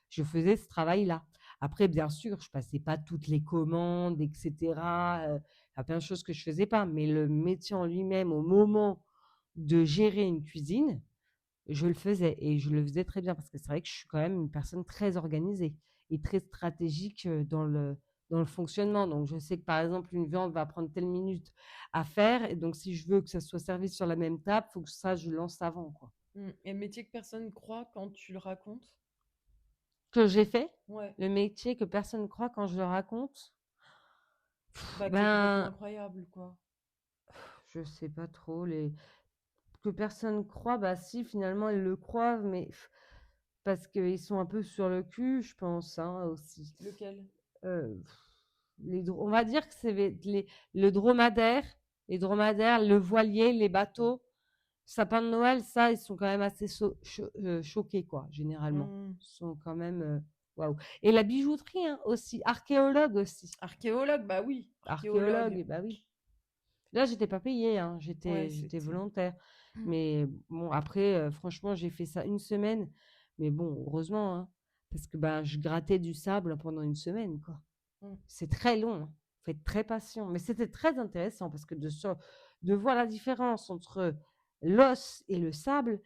je faisais ce travail-là. Après, bien sûr, je passais pas toutes les commandes, etc. Il y a plein de choses que je faisais pas. Mais le métier en lui-même, au moment de gérer une cuisine, je le faisais et je le faisais très bien parce que c'est vrai que je suis quand même une personne très organisée et très stratégique dans le fonctionnement. Donc, je sais que par exemple, une viande va prendre telle minute à faire. Et donc, si je veux que ça soit servi sur la même table, il faut que ça, je lance avant, quoi. Et le métier que personne croit quand tu le racontes? Que j'ai fait, Ouais. le métier que personne ne croit quand je le raconte, Bah, qui est complètement ben, incroyable, quoi. je sais pas trop. Que personne croit, bah si, finalement, ils le croient, mais parce qu'ils sont un peu sur le cul, je pense, hein, aussi. Lequel? Euh, on va dire que c'est le dromadaire, le voilier, les bateaux, sapin de Noël, ça, ils sont quand même assez choqués, quoi, généralement. Hmm. Ils sont quand même waouh. Et la bijouterie, hein, aussi, archéologue aussi. Archéologue, bah oui, archéologue. Archéologue, bah oui. Là, j'étais pas payée, hein, Ouais, j'étais c'était. volontaire. Mais bon, après, franchement, j'ai fait ça une semaine. Mais bon, heureusement, hein, parce que ben, je grattais du sable pendant une semaine, quoi. Hmm. C'est très long, hein. Faut être très patient. Mais c'était très intéressant parce que de voir la différence entre l'os et le sable,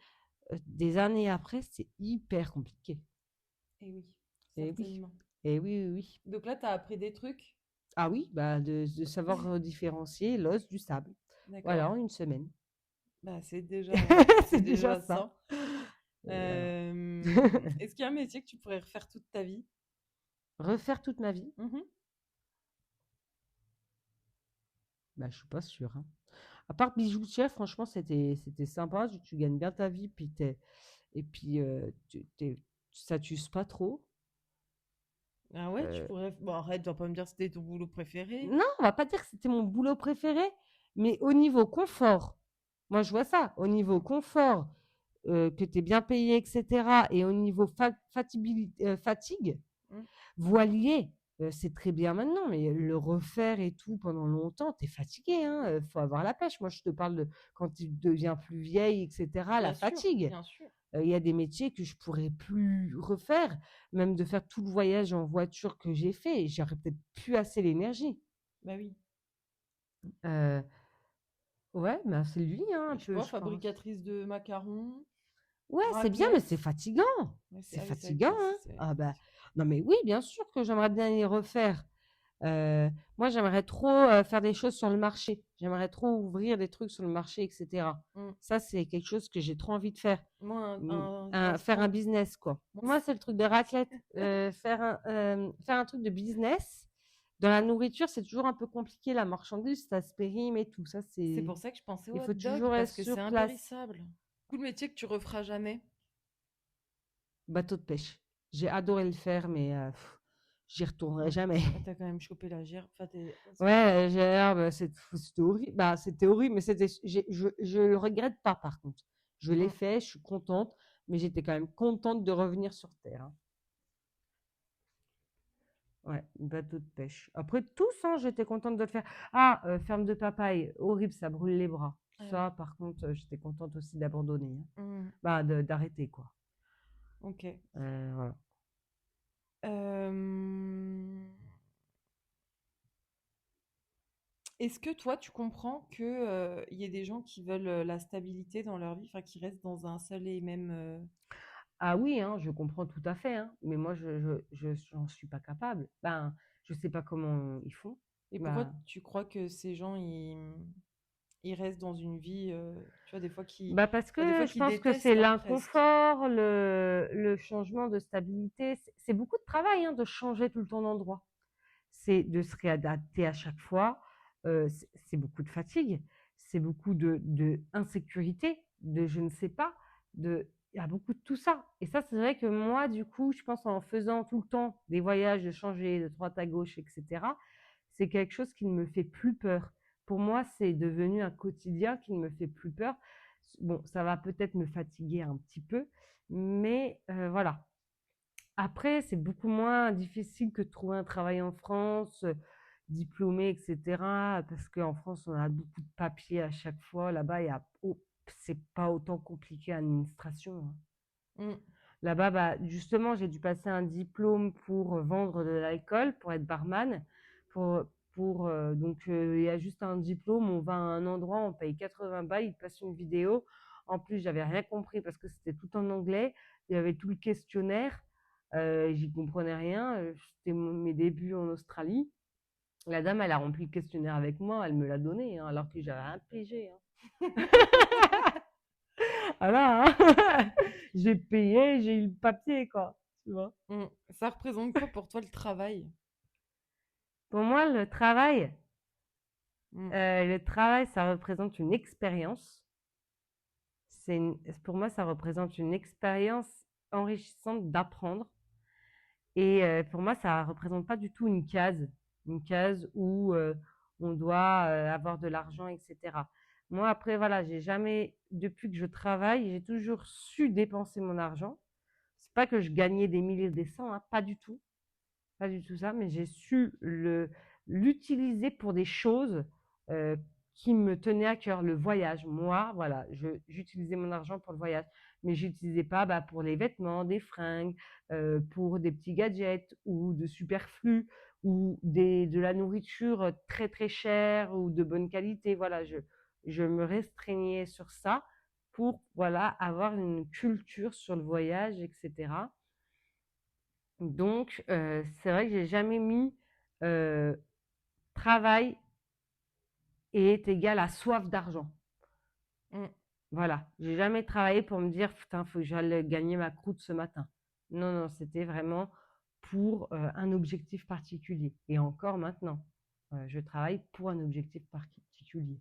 des années après, c'est hyper compliqué. Eh oui, Eh oui, certainement. eh oui, oui, oui. Donc là, tu as appris des trucs? Ah oui, bah de savoir différencier l'os du sable. D'accord. Voilà, en une semaine. Bah, c'est C'est déjà déjà ça. ça. Et voilà. Est-ce qu'il y a un métier que tu pourrais refaire toute ta vie? Refaire toute ma vie? Mhm. Bah, je suis pas sûre, hein. À part bijoutière, franchement, c'était sympa. Tu gagnes bien ta vie, et puis ça t'use pas trop. Ah ouais, tu Euh, pourrais. Bon, arrête, tu vas pas me dire que c'était ton boulot préféré. non, on va pas dire que c'était mon boulot préféré, mais au niveau confort, moi je vois ça, au niveau confort, que tu es bien payé, etc. Et au niveau fatigue, Hmm. voilier, c'est très bien maintenant, mais le refaire et tout pendant longtemps, tu es fatigué, hein, faut avoir la pêche. Moi, je te parle de quand tu deviens plus vieille, etc., la Bien sûr, fatigue. bien sûr. Il y a des métiers que je pourrais plus refaire, même de faire tout le voyage en voiture que j'ai fait, j'aurais peut-être plus assez l'énergie. Bah oui. Euh, ouais, ben c'est lui, hein, un Je sais peu, pas, je pense. fabricatrice de macarons, Ouais, c'est bien, mais c'est raclette. fatigant. Ouais, C'est ah oui, c'est vrai fatigant, que hein. c'est Ah bah, fatigant. non mais oui, bien sûr que j'aimerais bien les refaire. Moi, j'aimerais trop faire des choses sur le marché. J'aimerais trop ouvrir des trucs sur le marché, etc. Hmm. Ça, c'est quelque chose que j'ai trop envie de faire. Moi, un Faire un stand. business, quoi. Moi, Moi, c'est le truc de raclette. Faire un truc de business. Dans la nourriture, c'est toujours un peu compliqué. La marchandise, ça se périme et tout. Ça, c'est c'est. pour ça que je pensais Il au hot faut dog, toujours être parce que sur c'est place. impérissable. Tout le métier que tu referas jamais. Bateau de pêche. J'ai adoré le faire, mais j'y retournerai jamais. Ah, t'as quand même chopé la gère. Enfin, Ouais, c'était horrible. Bah, c'était horrible, mais je le regrette pas, par contre. Je l'ai Hmm. fait, je suis contente, mais j'étais quand même contente de revenir sur Terre, hein. Ouais, bateau de pêche. Après, tous, hein, j'étais contente de le faire. Ah, ferme de papaye, horrible, ça brûle les bras. Ah oui. Ça, par contre, j'étais contente aussi d'abandonner, hein. Mmh. Bah, d'arrêter, quoi. OK. Voilà. Hem, est-ce que toi, tu comprends que, il y ait des gens qui veulent, la stabilité dans leur vie, enfin qui restent dans un seul et même, Ah oui, hein, je comprends tout à fait, hein, mais moi, j'en suis pas capable. Ben, je sais pas comment ils font. et pourquoi Bah, tu crois que ces gens, ils restent dans une vie, tu vois, bah parce des que fois je qui pense que c'est détestent, hein, presque? l'inconfort, le changement de stabilité. C'est beaucoup de travail, hein, de changer tout le temps d'endroit. C'est de se réadapter à chaque fois. C'est beaucoup de fatigue, c'est beaucoup de insécurité, de je ne sais pas, il y a beaucoup de tout ça. Et ça, c'est vrai que moi, du coup, je pense en faisant tout le temps des voyages, de changer de droite à gauche, etc., c'est quelque chose qui ne me fait plus peur. Pour moi, c'est devenu un quotidien qui ne me fait plus peur. Bon, ça va peut-être me fatiguer un petit peu, mais voilà. Après, c'est beaucoup moins difficile que de trouver un travail en France, diplômé, etc. Parce qu'en France, on a beaucoup de papiers à chaque fois. Là-bas, c'est pas autant compliqué l'administration, hein. Mmh. Là-bas, bah, justement, j'ai dû passer un diplôme pour vendre de l'alcool, pour être barman. Pour, donc, il y a juste un diplôme, on va à un endroit, on paye 80 balles, il te passe une vidéo. En plus, j'avais rien compris parce que c'était tout en anglais. Il y avait tout le questionnaire. J'y comprenais rien. C'était mes débuts en Australie. La dame, elle a rempli le questionnaire avec moi, elle me l'a donné, hein, alors que j'avais rien pigé, hein. Voilà, hein. J'ai payé, j'ai eu le papier, quoi. Tu vois. Mmh. Ça représente quoi pour toi le travail? Pour moi, Mmh. le travail, ça représente une expérience. Pour moi, ça représente une expérience enrichissante d'apprendre. Et pour moi, ça représente pas du tout une case où on doit avoir de l'argent, etc. Moi, après, voilà, j'ai jamais, depuis que je travaille, j'ai toujours su dépenser mon argent. C'est pas que je gagnais des milliers, des cents, hein, pas du tout ça, mais j'ai su l'utiliser pour des choses euh, qui me tenaient à cœur. Le voyage, moi, voilà, j'utilisais mon argent pour le voyage, mais j'utilisais pas bah, pour les vêtements, des fringues, pour des petits gadgets ou de superflu ou de la nourriture très très chère ou de bonne qualité. Voilà, je me restreignais sur ça pour voilà avoir une culture sur le voyage, etc. Donc, c'est vrai que j'ai jamais mis travail est égal à soif d'argent. Mmh. Voilà, j'ai jamais travaillé pour me dire putain, faut que j'aille gagner ma croûte ce matin. Non, non, c'était vraiment pour un objectif particulier. Et encore maintenant, je travaille pour un objectif particulier.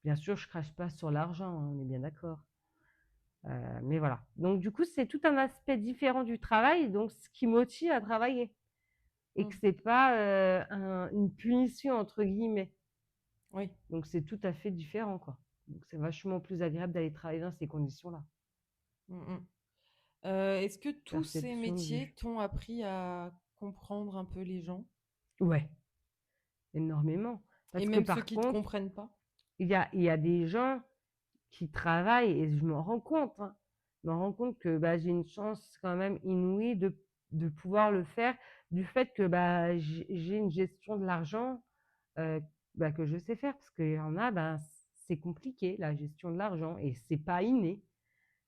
Bien sûr, je crache pas sur l'argent, hein, on est bien d'accord. Mais voilà. Donc, du coup, c'est tout un aspect différent du travail, donc ce qui motive à travailler. Et Mmh. que c'est pas une punition entre guillemets. Oui. Donc c'est tout à fait différent, quoi. Donc c'est vachement plus agréable d'aller travailler dans ces conditions-là. Mmh mh. Est-ce que tous ces Perception métiers du. t'ont appris à comprendre un peu les gens? Ouais, énormément. Et Parce que même ceux par qui te contre, comprennent pas? il y a des gens qui travaillent et je m'en rends compte, hein. Je me rends compte que bah, j'ai une chance quand même inouïe de pouvoir le faire du fait que bah, j'ai une gestion de l'argent euh, bah, que je sais faire parce qu'il y en a, bah, c'est compliqué la gestion de l'argent et c'est pas inné.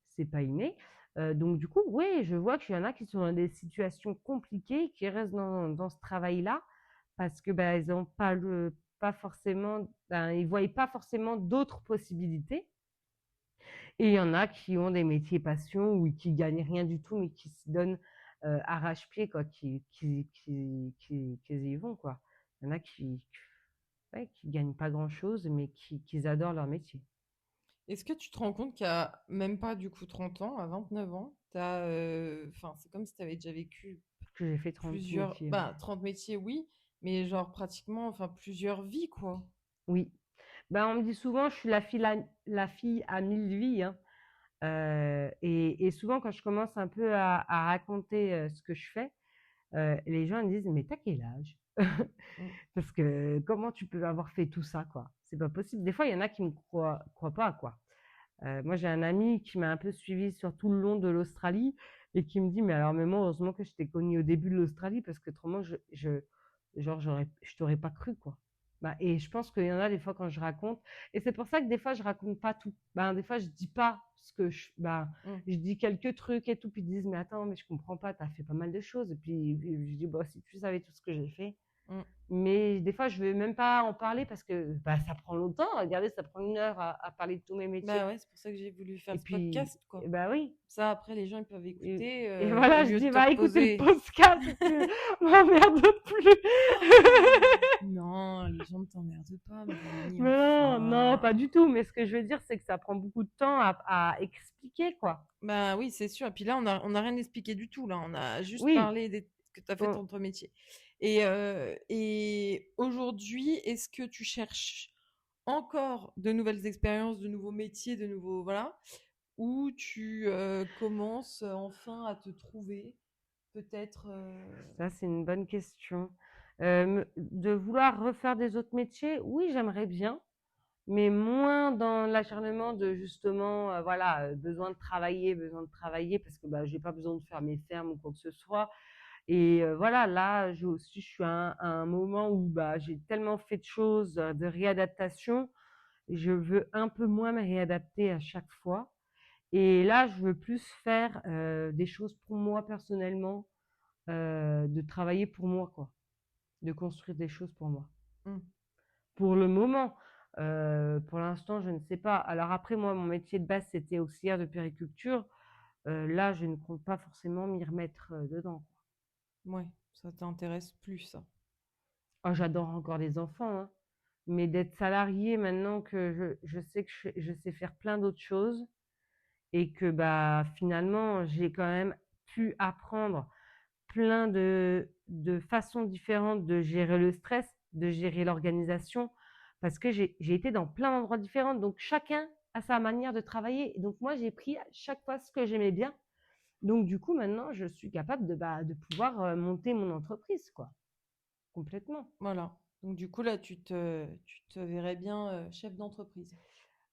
C'est pas inné. Donc du coup, oui, je vois qu'il y en a qui sont dans des situations compliquées, qui restent dans ce travail-là parce que bah, ils ont pas forcément, ben, ils voient pas forcément d'autres possibilités. Et il y en a qui ont des métiers passion ou qui gagnent rien du tout, mais qui se donnent arrache-pied, quoi, qui y vont, quoi. Il y en a ouais, qui gagnent pas grand-chose, mais qui adorent leur métier. Est-ce que tu te rends compte qu'à même pas du coup 30 ans, à 29 ans, enfin, c'est comme si tu avais déjà vécu Que j'ai fait 30 plusieurs, métiers, ouais. bah, 30 métiers, oui, mais genre pratiquement, enfin, plusieurs vies, quoi. Oui. Ben, on me dit souvent, je suis la fille à 1000 vies, hein. Et souvent, quand je commence un peu à raconter ce que je fais, les gens ils disent: «Mais tu quel âge?» Mmh. Parce que comment tu peux avoir fait tout ça, quoi? C'est pas possible. Des fois, il y en a qui me croient pas, quoi. Moi, j'ai un ami qui m'a un peu suivie sur tout le long de l'Australie et qui me dit: «Mais alors, mais moi, heureusement que je t'ai connue au début de l'Australie parce qu'autrement je t'aurais pas cru, quoi». Bah et je pense qu'il y en a des fois quand je raconte et c'est pour ça que des fois je raconte pas tout. Ben, des fois je dis pas ce que Mmh. je dis quelques trucs et tout, puis ils disent: «Mais attends, mais je comprends pas, tu as fait pas mal de choses» et puis je dis: «Bah, si tu savais tout ce que j'ai fait». Mmh. Mais des fois, je veux même pas en parler parce que, bah, ça prend longtemps. Regardez, ça prend 1 heure à parler de tous mes Bah, métiers ouais, c'est pour ça que j'ai voulu et faire ce puis podcast, quoi. bah, oui Ça, après, les gens, ils peuvent et écouter, au voilà, je lieu de dis: te «Va écouter le reposer. podcast et tu m'emmerdes plus». Non, les gens ne t'emmerdent pas, Mélanie, Mais non, non, enfin. pas du tout. Mais ce que je veux dire, c'est que ça prend beaucoup de temps à expliquer, quoi. Bah oui, c'est sûr. Et puis là, on a rien expliqué du tout. Là, on a juste Oui, parlé de ce que tu as fait on dans ton métier. Et aujourd'hui, est-ce que tu cherches encore de nouvelles expériences, de nouveaux métiers, de nouveaux, voilà, ou tu commences enfin à te trouver, peut-être. ça, c'est une bonne question. De vouloir refaire des autres métiers, oui, j'aimerais bien. Mais moins dans l'acharnement de justement, voilà, besoin de travailler parce que, bah, j'ai pas besoin de faire mes fermes ou quoi que ce soit et voilà, là, je suis à un moment où, bah, j'ai tellement fait de choses, de réadaptation, je veux un peu moins me réadapter à chaque fois et là, je veux plus faire, des choses pour moi personnellement, de travailler pour moi, quoi, de construire des choses pour moi. Hmm. Pour le moment, pour l'instant, je ne sais pas. Alors après, moi, mon métier de base, c'était auxiliaire de puériculture. Là, je ne compte pas forcément m'y remettre, dedans, quoi. Ouais, ça t'intéresse plus, ça. Ah, j'adore encore les enfants, hein, mais d'être salariée maintenant que je sais que je sais faire plein d'autres choses et que, bah, finalement, j'ai quand même pu apprendre plein de façons différentes de gérer le stress, de gérer l'organisation, parce que j'ai été dans plein d'endroits différents. Donc, chacun a sa manière de travailler. Et donc, moi, j'ai pris à chaque fois ce que j'aimais bien. Donc, du coup, maintenant, je suis capable de pouvoir monter mon entreprise, quoi, complètement. Voilà. Donc du coup, là, tu te verrais bien chef d'entreprise.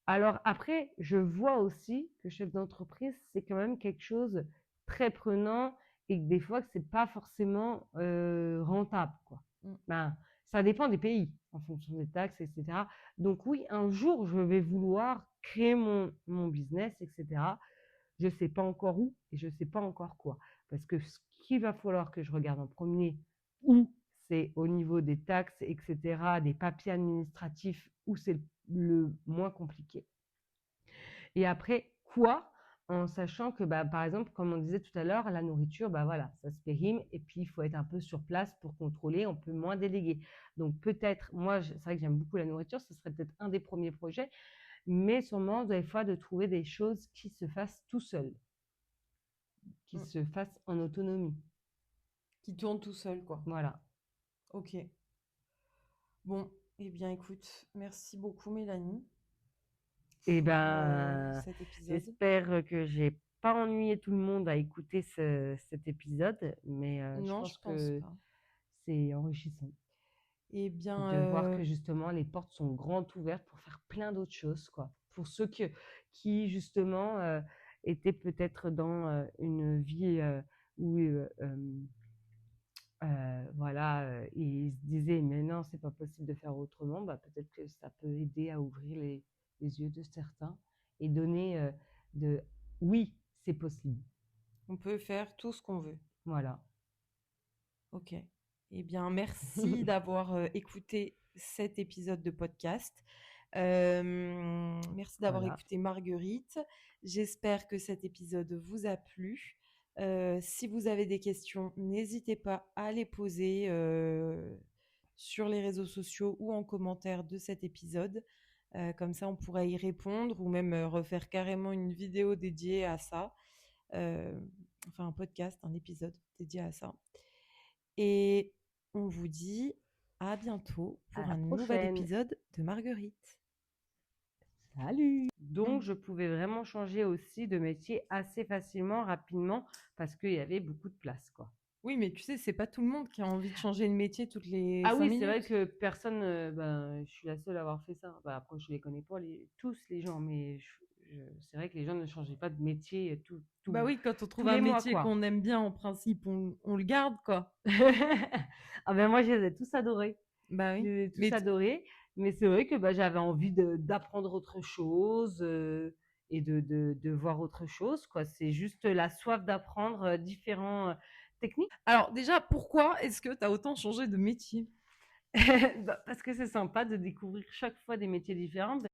Alors après, je vois aussi que chef d'entreprise, c'est quand même quelque chose très prenant et que des fois que c'est pas forcément rentable, quoi. Mm. Ben, ça dépend des pays, en fonction des taxes, etc. Donc oui, un jour, je vais vouloir créer mon business, etc. Je sais pas encore où et je sais pas encore quoi. Parce que ce qu'il va falloir que je regarde en premier, où c'est au niveau des taxes, etc., des papiers administratifs, où c'est le moins compliqué. Et après, quoi? En sachant que, bah, par exemple, comme on disait tout à l'heure, la nourriture, bah voilà, ça se périme et puis il faut être un peu sur place pour contrôler, on peut moins déléguer. Donc peut-être, moi, c'est vrai que j'aime beaucoup la nourriture, ce serait peut-être un des premiers projets, mais sûrement des fois de trouver des choses qui se fassent tout seul, qui Mm. se fassent en autonomie. Qui tourne tout seul, quoi. Voilà. Ok. Bon, eh bien, écoute, merci beaucoup, Mélanie, Et pour ben, cet épisode. j'espère que j'ai pas ennuyé tout le monde à écouter cet épisode, mais je Non, je pense pense que pas. c'est enrichissant. Eh bien, De voir que justement les portes sont grandes ouvertes pour faire plein d'autres choses, quoi. Pour ceux qui justement étaient peut-être dans une vie où voilà, ils se disaient mais non, c'est pas possible de faire autrement, bah, peut-être que ça peut aider à ouvrir les yeux de certains et donner de oui, c'est possible. on peut faire tout ce qu'on veut. Voilà. Ok. Eh bien, merci d'avoir écouté cet épisode de podcast. Merci d'avoir Voilà. écouté Marguerite. J'espère que cet épisode vous a plu. Si vous avez des questions, n'hésitez pas à les poser sur les réseaux sociaux ou en commentaire de cet épisode. Comme ça, on pourra y répondre ou même refaire carrément une vidéo dédiée à ça. Euh, enfin, un podcast, un épisode dédié à ça. Et on vous dit à bientôt À pour la un nouvel prochaine. épisode de Marguerite. Salut! Donc, je pouvais vraiment changer aussi de métier assez facilement, rapidement, parce qu'il y avait beaucoup de place, quoi. Oui, mais tu sais, c'est pas tout le monde qui a envie de changer de métier toutes les Ah 5 oui, c'est vrai minutes. que personne, ben, je suis la seule à avoir fait ça. Bah, après, je les connais pas tous les gens, mais c'est vrai que les gens ne changeaient pas de métier Bah oui, quand on tous trouve un les mois, métier quoi. qu'on aime bien, en principe, on le garde, quoi. Ah ben moi, je les ai tous adorés. Bah Je oui. les ai tous Mais adorés. Mais c'est vrai que bah, j'avais envie d'apprendre autre chose et de voir autre chose, quoi. C'est juste la soif d'apprendre différents techniques. alors déjà, pourquoi est-ce que tu as autant changé de métier? Bah, parce que c'est sympa de découvrir chaque fois des métiers différents.